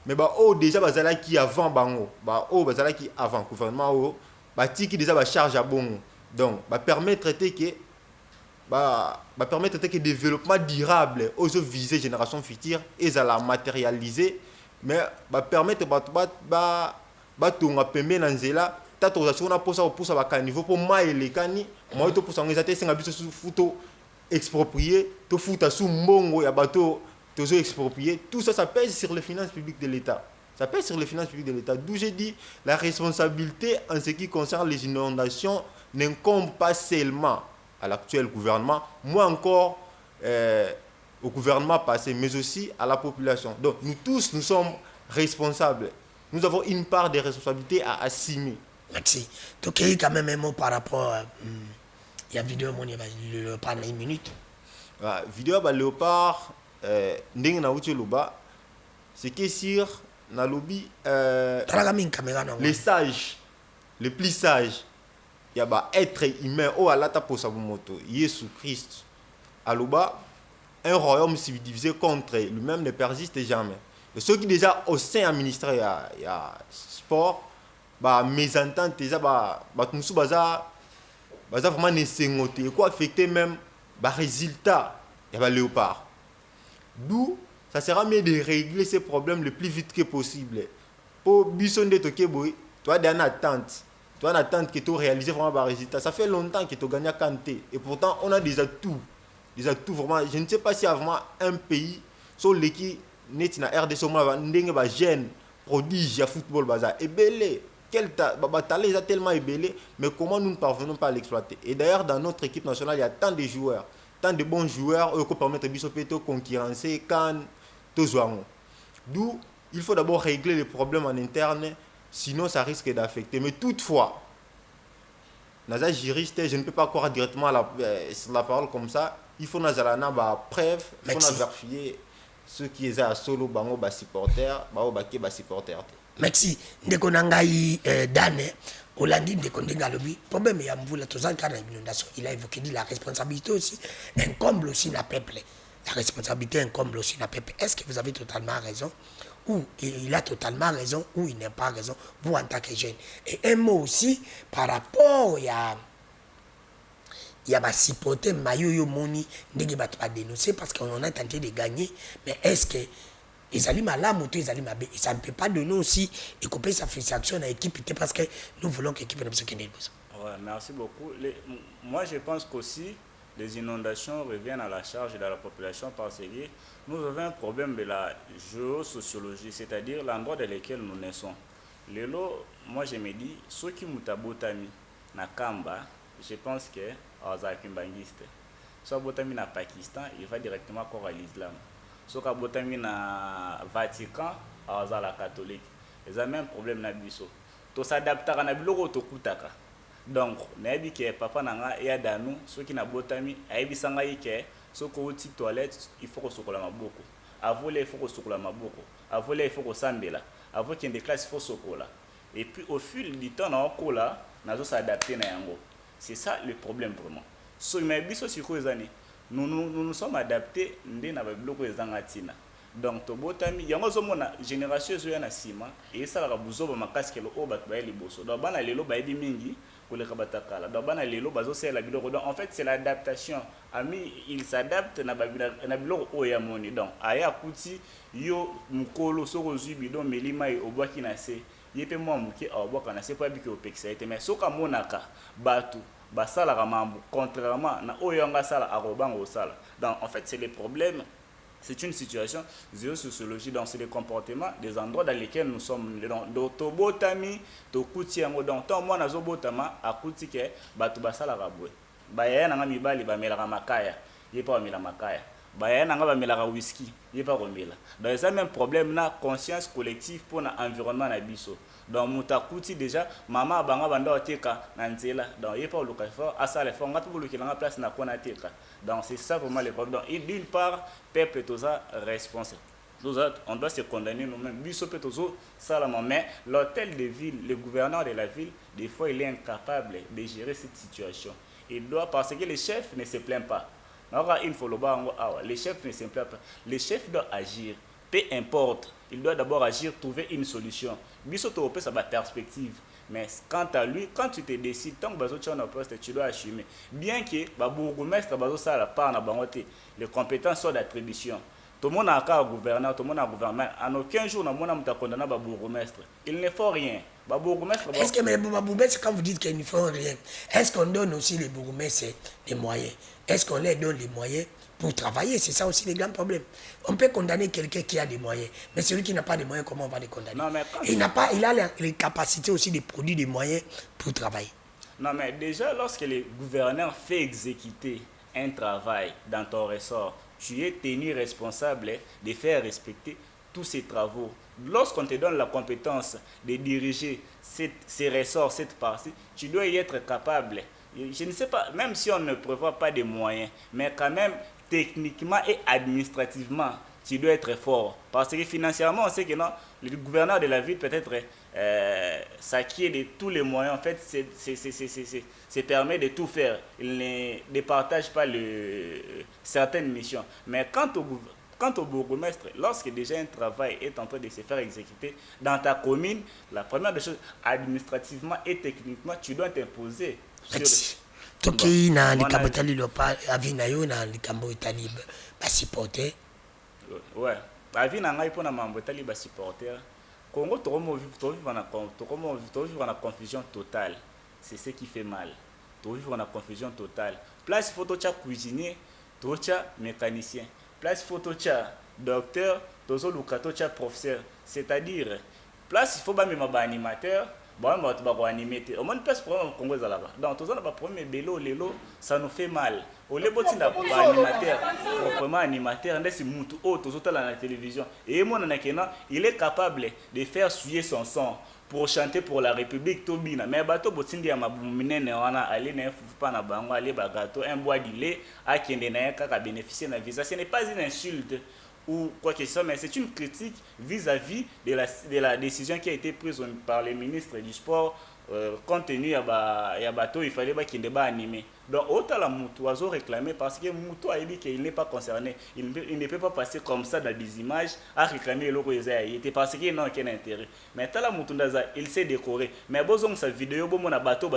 mais ba o déjà bazala qui avant bango ba o bazala qui avant gouvernement o bati qui déjà ba charge à bon donc va permettre que permettre que développement durable aux viser génération future et ça la matérialiser mais va permettre ba tonga pembe na nzela tato za sona posa ba niveau pour maile kani moi to posa ngeza te singa biso su futo exproprier to futa sous mbongo ya bateau tozo exproprier tout ça ça pèse sur les finances publiques de l'État. Ça pèse sur les finances publiques de l'État. D'où j'ai dit, la responsabilité en ce qui concerne les inondations n'incombe pas seulement à l'actuel gouvernement, moins encore au gouvernement passé, mais aussi à la population. Donc nous tous, nous sommes responsables. Nous avons une part de responsabilité à assumer. Merci. Donc il y a quand même un mot par rapport à... Il y a vidéo, il y a Léopard, une minute. Vidéo, Léopard, c'est que sur... na lobby les sages les plus sages il y a être humain au alata posa moto Jésus Christ aloba un royaume subdivisé contre lui-même ne persiste jamais et ceux qui déjà au sein administré il y a sport ba mésentente déjà ba musu baza vraiment nesengote quoi affecter même ba résultat il y a Léopard d'où ça sera mieux de régler ces problèmes le plus vite que possible. Pour Bisson de Tokeboy, toi, tu as une attente que tu as réalisé vraiment un résultat. Ça fait longtemps que tu as gagné à Kanté. Et pourtant, on a des atouts. Des atouts vraiment. Je ne sais pas s'il y a vraiment un pays sur l'équipe net na RDC, un jeune prodige à football. Et belé. Quel talent est tellement ébélé, mais comment nous ne parvenons pas à l'exploiter. Et d'ailleurs, dans notre équipe nationale, il y a tant de joueurs, tant de bons joueurs qui permettent de concurrencer quand. D'où il faut d'abord régler les problèmes en interne, sinon ça risque d'affecter. Mais toutefois, Naza juriste, je ne peux pas croire directement sur la parole comme ça. Il faut nazalana preuve, il faut vérifier ceux qui sont à solo bango ba supporter, ba supporter. Merci. Ndeko nangai Dane Olandi ndeko ndenga lobi problème ya mvula tozan kana inondation, il a évoqué la responsabilité aussi incombe aussi na peuple. La responsabilité incombe aussi na peuple. Est-ce que vous avez totalement raison ou il a totalement raison ou il n'a pas raison, vous en tant que jeune. Et un mot aussi par rapport il y a ma supporter mayoyo moni ndenge bat pas dénoncer parce qu'on a tenté de gagner, mais est-ce que ils allaient malade ou ils allaient mabe, ça ne peut pas donner aussi et couper sa frustration à l'équipe parce que nous voulons que l'équipe ne se gagne. Ouais, merci beaucoup. Moi je pense qu'aussi les inondations reviennent à la charge de la population parce que nous avons un problème de la géosociologie, c'est-à-dire l'endroit dans lequel nous naissons. Lelo, moi je me dis, ceux qui mutabotami na Kamba, je pense que Azakimbanguiste. Soit botami na Pakistan, il va directement à l'islam. Soit botami na Vatican, Aza la catholique. Ils ont même un problème na biso. To s'adapter à na biloko to kutaka. Donc, nabi que papa nanga ya danu, ceux qui na botami, aibi sanga yike, ceux qui ont toilette, il faut que sokola maboko. Avole il faut que sokola maboko. Avole il faut que sambela. Avole qu'il y ait des classes il faut sokola. Et puis au fil du temps na okola, nazo s'adapter na yango. C'est ça le problème vraiment. So mais biso siko ezani, nous sommes adaptés ndé na biloko ezanga tina. donc tobotami yango ozomona génération ezoya na nsima esalaka buzoba makasi kelo oyo bato baye liboso donc bana lelo bayebi mingi koleka batakala donc bana lelo bazosalela biloko donc en fait c'est l'adaptation ami il s'adapte na biloko oyo ya moni donc aya akuti yo mokolo soki ozwi bidon melima ye obwaki na se ye mpe mwa moke awabwaka na se mpo abiki opekisa ye te mais soki amonaka bato basalaka mambo contrairement na oyo yango asala akobanga osala donc en fait c'est le problème. C'est une situation géosociologie, donc c'est les comportements des endroits dans lesquels nous sommes. Donc, tobotami, tokuti yango, donc tant moi nazo botama, akuti ke batu basala rabwe. Baya nanga mibali ba melaka makaya, yepa ba makaya. Baya nanga ba melaka whisky, yepa romela. Donc c'est même problème na conscience collective pour na environnement na biso. Donc mutakuti déjà mama banga banda oteka na nzela. Donc yepa oluka fort, asa le fort, ngatu bulukilanga place na kona teka. Donc c'est ça vraiment le problème. Donc d'une part, peuple est responsable. On doit se condamner nous-mêmes. Biso petozo salama, mais l'hôtel de ville, le gouverneur de la ville, des fois il est incapable de gérer cette situation. Il doit, parce que le chef ne se plaint pas. Les chefs ne se plaignent pas. Le chef doit agir. Peu importe, il doit d'abord agir, trouver une solution. Biso to sa perspective. Mais quant à lui, quand tu te décides, tant que tu es en poste, tu dois assumer. Bien que bourgmestre ça la part na bangote, les compétences sont d'attribution. Tout le monde a un gouverneur, tout le monde a un gouvernement. En aucun jour, on a condamné le bourgmestre. Il ne faut rien. Est-ce que les bourgmestres, quand vous dites qu'ils ne font rien, est-ce qu'on donne aussi les bourgmestres des moyens? Est-ce qu'on leur donne les moyens pour travailler? C'est ça aussi le grand problème. On peut condamner quelqu'un qui a des moyens, mais celui qui n'a pas de moyens, comment on va le condamner? Non, mais il a les capacités aussi de produire des moyens pour travailler. Non, mais déjà, lorsque le gouverneur fait exécuter un travail dans ton ressort, tu es tenu responsable de faire respecter tous ces travaux. Lorsqu'on te donne la compétence de diriger ces ressorts, cette partie, tu dois y être capable. Je ne sais pas, même si on ne prévoit pas de moyens, mais quand même, techniquement et administrativement, tu dois être fort. Parce que financièrement, on sait que non, le gouverneur de la ville peut-être s'acquiert de tous les moyens. En fait, c'est permet de tout faire. Il ne départage pas certaines missions. Mais quant au bourgmestre, lorsque déjà un travail est en train de se faire exécuter dans ta commune, la première des choses, administrativement et techniquement, tu dois t'imposer. Toki na likambo tali lopa avina yo na likambo tali ba supporter. Ouais, avina ngai pona mambo tali ba supporter. Congo tokomo vivre na confusion totale. C'est ce qui fait mal. To vivre na confusion totale. Place photo cha cuisinier, to cha mécanicien. Place photo cha docteur, tozo lukato cha professeur. C'est-à-dire place il faut ba même ba animateur. Bon, on va animer. Au moins, place pour un Congo là-bas. Donc, tout ça, le premier bélo, ça nous fait mal. Au lieu de animateur, proprement animateur, on est moutou, tout ça à la télévision. Et moi, il est capable de faire suyer son son pour chanter pour la République Tobina. Mais bateau botindi ya mabumine ne wana aller ne pas na bango aller bagato un bois d'ilé à qui ne ka bénéficier na visa. Ce n'est pas une insulte ou quoi que ce soit, mais c'est une critique vis-à-vis de la décision qui a été prise par le ministre du Sport compte tenu à bateau, il fallait qu'il ne pas animé. Donc, autant la Moutouazo réclamé parce que Moutou a dit qu'il n'est pas concerné. Il ne peut pas passer comme ça dans des images à réclamer le était parce qu'il n'a aucun intérêt. Mais la Moutouaza, il s'est décoré. Mais bon, sa vidéo, bon, on a bateau,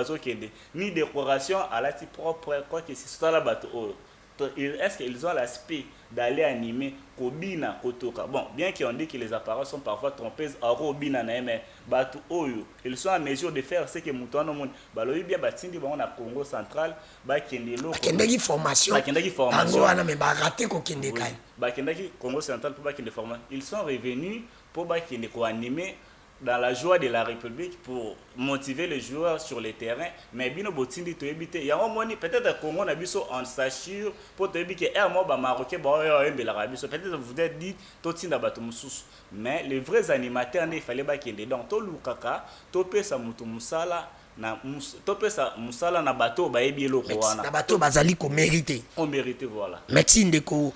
ni décoration à la type propre, quoi que ce soit la bateau. Est-ce qu'ils ont l'aspect d'aller animer Kobina Kotoka? Bon, bien qu'on dit que les apparences sont parfois trompeuses, Arobina Naeme, Batu Oyo, ils sont en mesure de faire ce que Moutouano Moun, Baloï bien Batindi, on a Congo central, Bakendelo, Bakendagi formation, Angoana, mais Baraté Kokendekai, Bakendagi Congo central pour Bakende formation. Ils sont revenus pour Bakende animer dans la joie de la République pour motiver les joueurs sur le terrain. Mais bino botindi to ebité ya omoni peut-être Congo na biso en s'assure pour te dire que moi ba marocain ba yo embela rabiso peut-être vous êtes dit to tinda bato mususu. Mais les vrais animateurs il fallait ba kende donc to lukaka to pesa mutu musala na to pesa musala na bato ba ebi eloko wana na bato bazali ko mériter. On mérite voilà. Merci Ndeko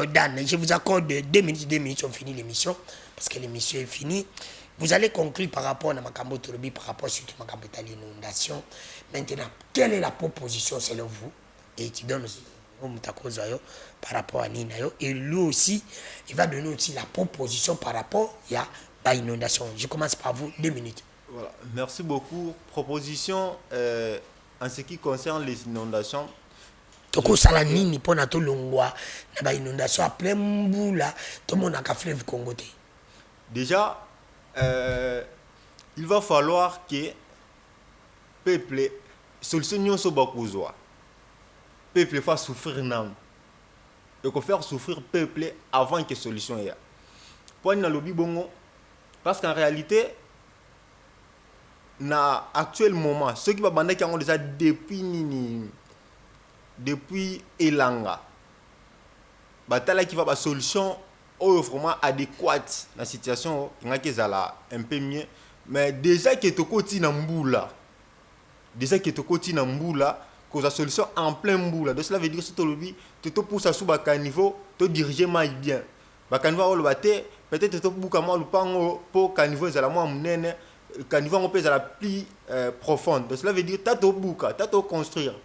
Dan, je vous accorde 2 minutes on finit l'émission parce que l'émission est finie. Vous allez conclure par rapport à Makambo Torobi, par rapport surtout à Makambo Tali inondation. Maintenant, quelle est la proposition selon vous? Et tu donnes aussi. par rapport à Nina. Et lui aussi, il va donner aussi la proposition par rapport à l'inondation. Je commence par vous, 2 minutes. Voilà. Merci beaucoup. Proposition en ce qui concerne les inondations. Toko sala nini pona to longwa na ba inondation à plein mbula tout le monde a fleuve Congo. Déjà il va falloir que peuple solution so bakuzwa. Peuple fa souffrir nan. Et qu'on faire souffrir peuple avant que solution y a. Pour na lobby bongo parce qu'en réalité na actuel moment ceux qui va bander qui ont déjà depuis Elanga batala qui va ba solution vraiment adéquate la situation ngaki un peu mieux mais déjà que to koti na mbula cause la solution en plein mbula donc cela veut dire que to lobby to pousse sous ba caniveau to diriger mai bien ba caniveau le baté peut-être to buka mo lupango pour caniveau za la mo munene caniveau on peut za la plus profonde donc cela veut dire to buka to construire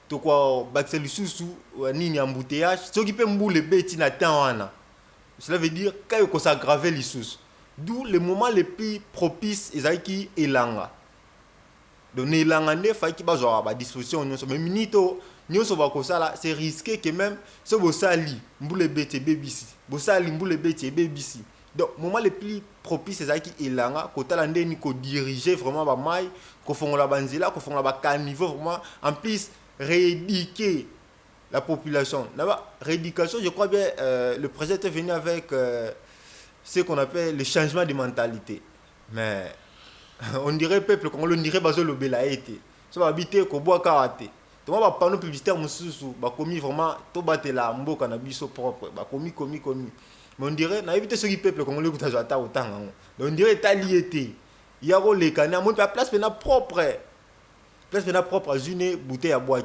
to quoi bâtir le sous nini embouteillage ce qui peut mboule beti na temps cela veut dire que ça aggrave les sous d'où le moment le plus propice ezaki elanga donc elanga ne fa ki bazwa ba disposition nyonso mais minito nyonso ba ko sala c'est risqué que même ce bo sali mboule beti bebisi bo sali mboule beti bebisi donc moment le plus propice ezaki elanga ko tala ndeni ko diriger vraiment ba mai ko fongola banzela ko fongola ba caniveau vraiment en plus rééduquer la population. Là-bas, rééducation, je crois bien, le président est venu avec ce qu'on appelle le changement de mentalité. Mais on dirait peuple, comme on dirait bazo le belaïté. Ça va habiter ko bois karaté. Donc on va panneau publicitaire mususu, ba commis vraiment to battre la mboka na biso propre, ba commis. Mais on dirait na éviter ce qui peuple comme on le kutazo ata autant. Donc on dirait taliété. Il y a les canards, mon place pena propre. Place pena propre à une bouteille à bois.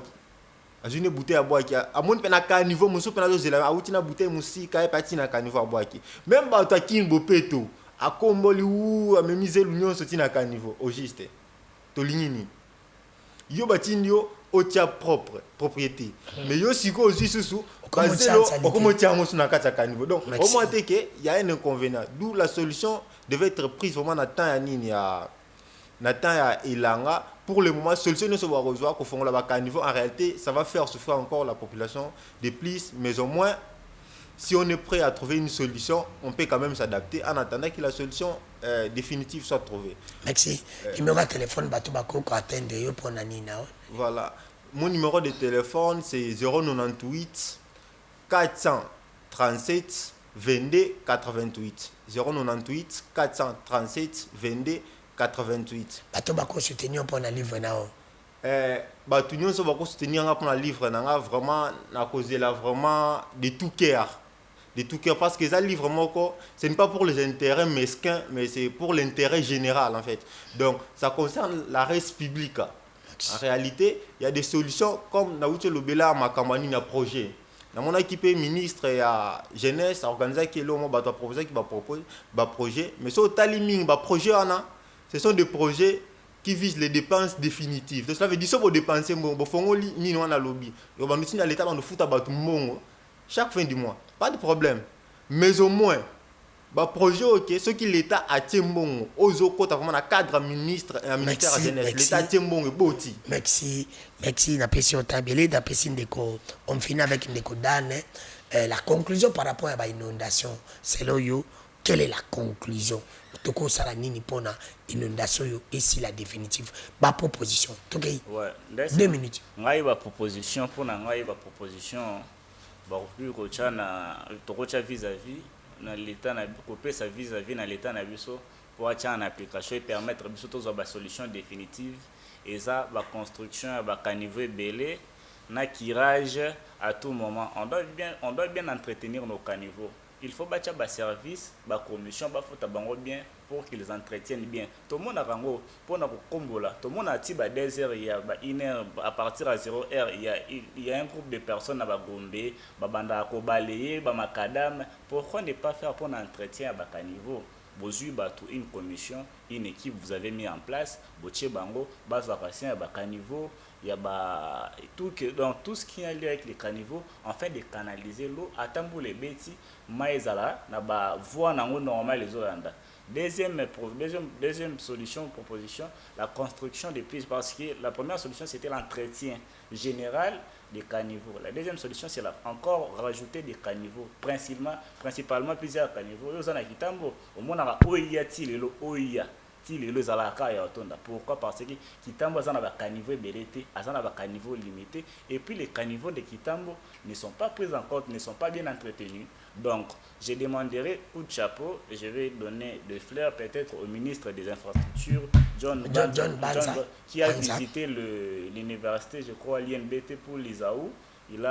Azune bouteille à bois qui a mon pena caniveau musu pena zela a utina bouteille musika e patina caniveau à bois qui même ba ta kimbo peto a komboli ou a memiser l'union soti na caniveau au juste to lignini yo batinyo au tia propre propriété mais yo siko aussi sous bazelo okomo tia mo na kata caniveau donc au moins que il y a un inconvénient d'où la solution devait être prise vraiment na temps ya nini ya na temps ya ilanga. Pour le moment, solution ne se voit rejoindre qu'au fond là-bas qu'à niveau en réalité, ça va faire souffrir encore la population de plus, mais au moins, si on est prêt à trouver une solution, on peut quand même s'adapter en attendant que la solution définitive soit trouvée. Merci. Numéro de téléphone, Batubako, pour atteindre pour Nanina. Voilà. Mon numéro de téléphone, c'est 098 437 22 88. 098 437 22 88. Bato bako soutenir pour na livre nao. Bato nyonso bako soutenir nga pour na livre nanga vraiment na cause là vraiment de tout cœur. De tout cœur parce que ça livre moko ce n'est pas pour les intérêts mesquins mais c'est pour l'intérêt général en fait. Donc ça concerne la res publica. En réalité, il y a des solutions comme na uche lobela makamani na projet. Dans mon équipe ministre et à jeunesse organiser qui le mo bato proposer qui va proposer ba projet mais so taliming ba projet ana. Ce sont des projets qui visent les dépenses définitives. Donc, cela veut dire que si vous dépensez, vous faites ni dans le lobby. Vous allez l'État dans le foot à chaque fin du mois. Pas de problème. Mais au moins, le projet, ce que l'État a tient bon, aux autres, vraiment un cadre ministre et un ministère de jeunesse. L'État tient bon et beau. Merci. Merci. On finit avec une décodane. La conclusion par rapport à l'inondation, c'est là où quelle est la conclusion? Toko sala nini pona inondation yo ici la définitive ba proposition toki ouais 2 minutes ngai ba proposition pona ngai ba proposition ba plus ko chana toko cha vis-à-vis na l'état na ko pesa vis-à-vis na l'état na biso pour acha en application et permettre biso to ba solution définitive et ça ba construction ba caniveau belé na curage à tout moment on doit bien entretenir nos caniveaux. Il faut bâtir des services, des commissions, des bango bien pour qu'ils entretiennent bien. Tout le monde a rango pour na kombola. Tout le monde a ti ba 2 heures, il y a 1 heure à partir à 0 heure, il y a un groupe de personnes à Bagombe, ba banda ko balayer, ba makadam. Pourquoi ne pas faire pour l'entretien à bas niveau? Bozu Batou, une commission, une équipe, vous avez mis en place, Boche Bango, Bazakasien, Caniveau, il y a tout ce qui est lié avec les caniveaux, afin de canaliser l'eau, à Tambou les Beti, Maïzala, n'a voie normal les Olanda. Deuxième proposition, la construction des pistes, parce que la première solution c'était l'entretien général des caniveaux. La deuxième solution c'est encore rajouter des caniveaux, principalement plusieurs caniveaux. Au moins pourquoi? Parce que Kitambo a caniveau belleté, a caniveau limité, et puis les caniveaux de Kitambo ne sont pas pris en compte, ne sont pas bien entretenus. Donc, je demanderai coup de chapeau, et je vais donner des fleurs peut-être au ministre des Infrastructures, John Banza, qui a visité l'université, je crois, l'INBT pour l'ISAU. Il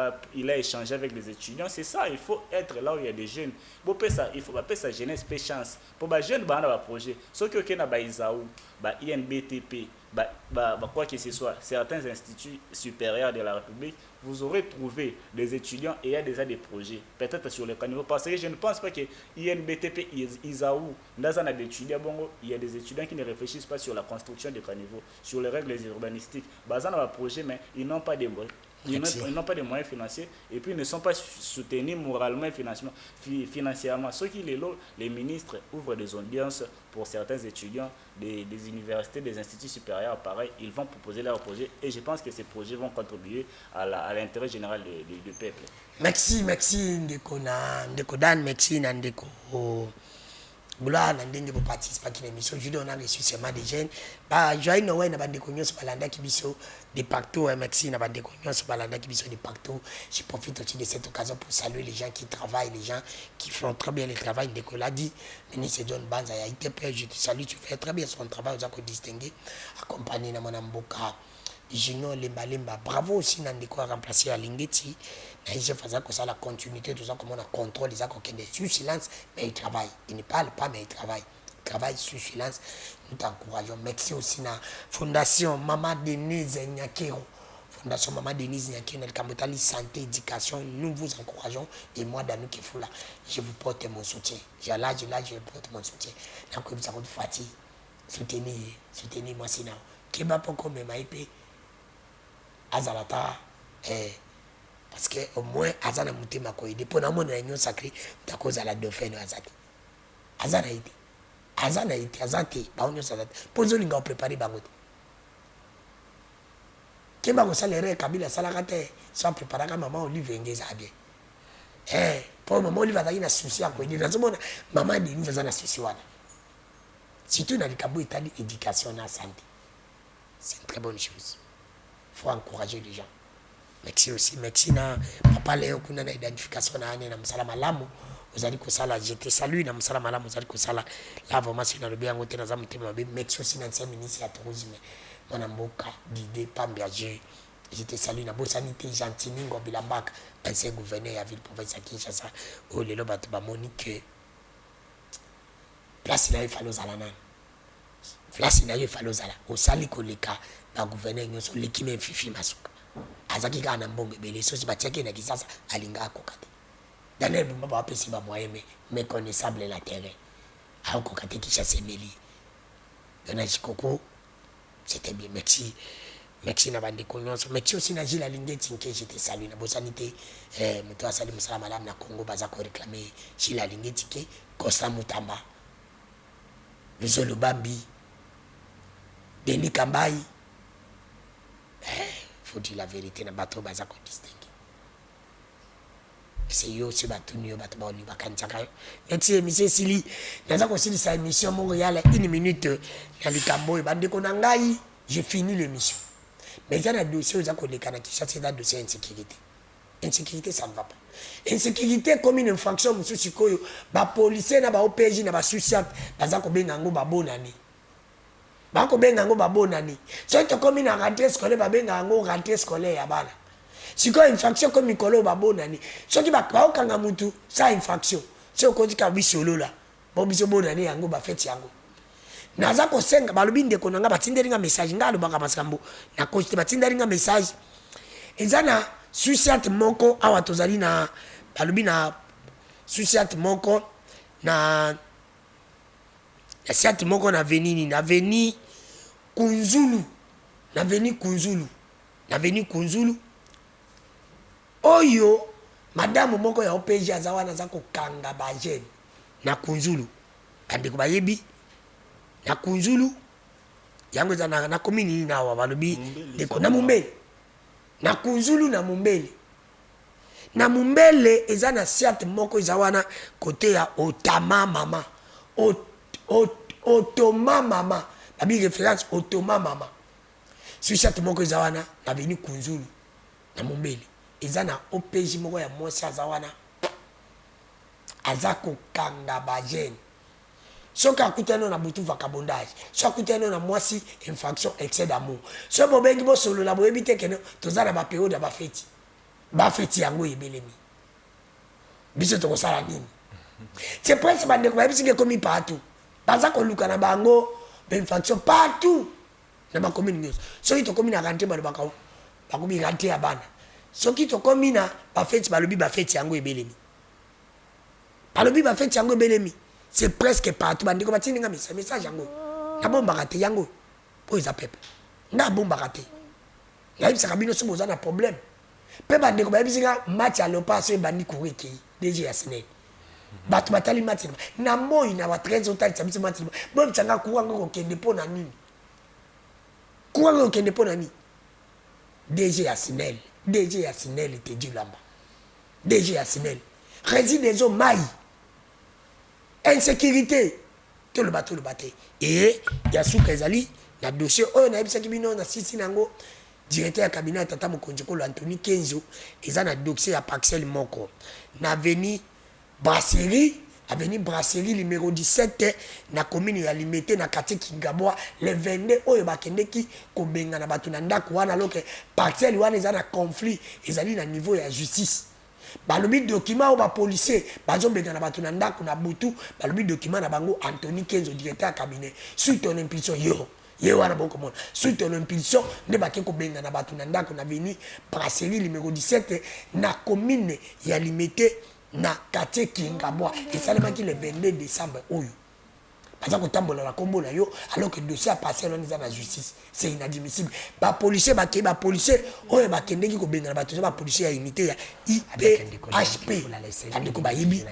a échangé avec les étudiants. C'est ça, il faut être là où il y a des jeunes. Il faut appeler ça jeunesse, paix chance. Pour les jeunes, il y a un projet. Ceux qui ont un ISAU, INBTP, quoi que ce soit, certains instituts supérieurs de la République, vous aurez trouvé des étudiants et il y a déjà des projets, peut-être sur le caniveau. Parce que je ne pense pas que INBTP, ISAU, il y a des étudiants qui ne réfléchissent pas sur la construction des caniveaux, sur les règles urbanistiques. Ils ont un projet, mais ils n'ont pas de moyens. Ils n'ont pas de moyens financiers et puis ils ne sont pas soutenus moralement et financièrement. Ce qui les ministres ouvrent des audiences pour certains étudiants des universités, des instituts supérieurs, pareil, ils vont proposer leurs projets et je pense que ces projets vont contribuer à l'intérêt général du peuple. Merci Ndeko Dan, merci Ndeko Boula Nandenge pour participer à l'émission. Aujourd'hui, on a reçu seulement des jeunes. Joël Noël n'a pas de cognos balanda qui biso de partout. Merci n'a pas de cognos balanda qui biso de partout. Je profite aussi de cette occasion pour saluer les gens qui travaillent, les gens qui font très bien le travail. Ndeko l'a dit, ministre John Banza a été prêt. Je te salue, tu fais très bien son travail. Vous avez distingué, accompagné dans mon amboka. Junior Lemba. Bravo aussi Ndeko a remplacé à Lingeti. Je faisais que ça la continuité, tout ça, comme on a contrôle, les accords qui sont sous silence, mais il travaille. Il ne parle pas, mais il travaille. Il travaille sous silence. Nous t'encourageons. Merci aussi à la Fondation Maman Denise Nyakero. Fondation Maman Denise Nyakero, le Kambotali Santé, Éducation. Nous vous encourageons. Et moi, dans nous qui font là, je vous porte mon soutien. Je porte mon soutien. Donc, vous avez fatigue. Soutenez-moi sinon. Keba Poko Memaïpe. Azalata. Parce que au moins Azana Mouté m'a coïdé pour la réunion sacrée à cause de la dauphin de Azati. Azana été Azati, Baunion Azati. Pozolinga a préparé Bangote. Kébango saléré Kabila Salakate, sans préparer à maman Olive Ngeza bien. Pour maman Olive a un souci à coïdé. Dans ce monde, maman dit nous avons un souci. Surtout dans le Kabou état d'éducation à la santé. C'est une très bonne chose. Il faut encourager les gens. Merci aussi, merci na papa Léo kuna na identification na ane na msala malamu uzali kusala je te salue na msala malamu uzali kusala la vraiment c'est na lobby ngote na za mutema be merci aussi na ministre ya tourisme mwana mboka Didé Pambiaje je te salue na bosanité gentini ngobila mbaka ancien gouverneur ya ville province ya Kinshasa o lelo bato ba monique place na ifalo zala na place na ifalo zala o sali koleka ba gouverneur nyoso lekime fifi masuka azaki kana mbongo bele sosi batiaki na kisasa alinga kokate Daniel Bumba ba pesi ba moyen méconnaissable la terrain a kokate kisha semeli dona chikoko c'était bien merci na bande konyoso merci aussi na Gilles Alingeti nke j'étais salué na bosanité muto asali musala malam na Congo baza ko réclamer Gilles Alingeti ke Costa Mutamba Luzolo Bambi Denis Kambai faut dire la vérité na bateau baza ko distinguer c'est yo ce bateau ni yo bateau ba ni bakanchaka merci monsieur Sili naza ko sili sa émission mongo yala 1 minute na likambo bande ko na ngai j'ai fini l'émission mais il y a des dossiers aux accords de Kanaki ça c'est un dossier insécurité ça ne va pas insécurité comme une infraction monsieur sikoyo ba policier na ba OPJ na ba social baza ko benga ngo babonani bako benga ngo babonani so to comme une rentrée scolaire ba benga ngo rentrée scolaire ya bana siko infraction comme mikolo babonani so ki ba kanga mutu sa infraction so ko tika bisolo la bo biso bonani yango ba fete yango naza ko senga balobi ndeko nanga batinderinga message ngalo baka masambo na ko batinderinga message ezana suiciat moko awa tozali na balobi na suiciat moko na ya siate moko na veni nini na veni Kunzulu na veni Kunzulu oyo madame moko ya OPG aza wana aza kokanga bajene na Kunzulu bandeko bayebi na Kunzulu yango eza na komini nini awa balobi ndeko na Mumbele na Kunzulu na Mumbele eza na siate moko eza wana kote ya Otama mama Otoma mama babi référence Otoma mama siate moko eza wana na veni Kunzulu na Mumbele eza na OPG moko ya mwasi aza wana aza kokanga bajene soki akutano na butu vagabondage soki akutano na mwasi infraction excès d'amour so bobengi bosolola boyebi te kene toza na baperiode ya bafeti yango ebelemi biso tokosala nini c'est presque bandeko bayebisiki ekomi partout baza koluka na bango bainfraction partout na bakomini nyonso soki tokomi na rente balobaka bakomi rente ya bana soki tokomi na bafeti balobi bafeti yango ebelemi c'est presque partout bandeko batindinga message yango nabombaka te yango po eza pepe nabombaka te nayebisaka bino soki boza na problème mpe bandeko bayebisika match ya lopa so ebandi kouri ekei DG ya SNEL bato batali match na moi na ba 13 otalisa biso match boyebisanga kurango kokende mpo na nini DG ya SNEL Teddy Lamba DG ya SNEL réside des eaux mai insécurité tout le bateau et ya suka ezali na dossier oyo na ebisaki bino na sisi nango directeur ya cabinet tata mokonzi ko Anthony Kenzo eza na dossier ya parcelle moko na avenue Brasserie numéro 17 na commune ya Limete na quartier Kingabwa le 22 oyo bakendeki kobenga na batu na ndako wana loke parcelle wana eza na conflit ezali na niveau ya justice balobi document ba policier bazobenga na batu na ndako na butu balobi document na bango Anthony Kenzo directeur ya cabinet suite ton impulsion yo wana boko mona suite ton impulsion nde bake kobenga na batu na ndako na avenue Brasserie numéro 17 na commune ya Limete na quartier Kingabwa esalemaki le 22 décembre oyo baza kotambola na kombo na yo alors que dossier a passé dans la justice c'est inadmissible ba policier oyo bakendeki kobenga na bato ba policier ya unité ya IPHP andiko bayibi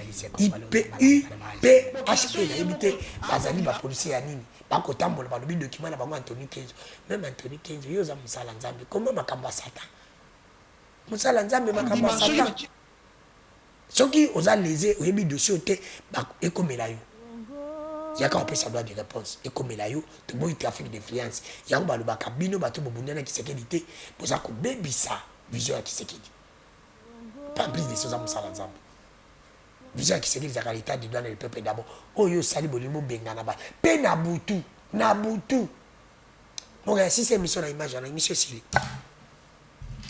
IPHP na yibite bazali ba policier ya nini bakotambola balobi document na bango Anthony Kenzo même Anthony Kenzo yo za musala nzambe comment makamba satan musala nzambe makamba satan soki oza lésé oyebi dossier te ekomela yo yaka opesa droit de réponse ekomela yo toboyi trafic d'influence yango balobaka bino bato bobundana Kisekedi te boza kobebisa vision ya Kisekedi pas plus de choses à mosala nzambe vision ya Kisekedi ezaka l'état de droit le peuple d'abord oyo osali bolingo bengana ba mpe na butu moka ya sisi émission na image na émission sili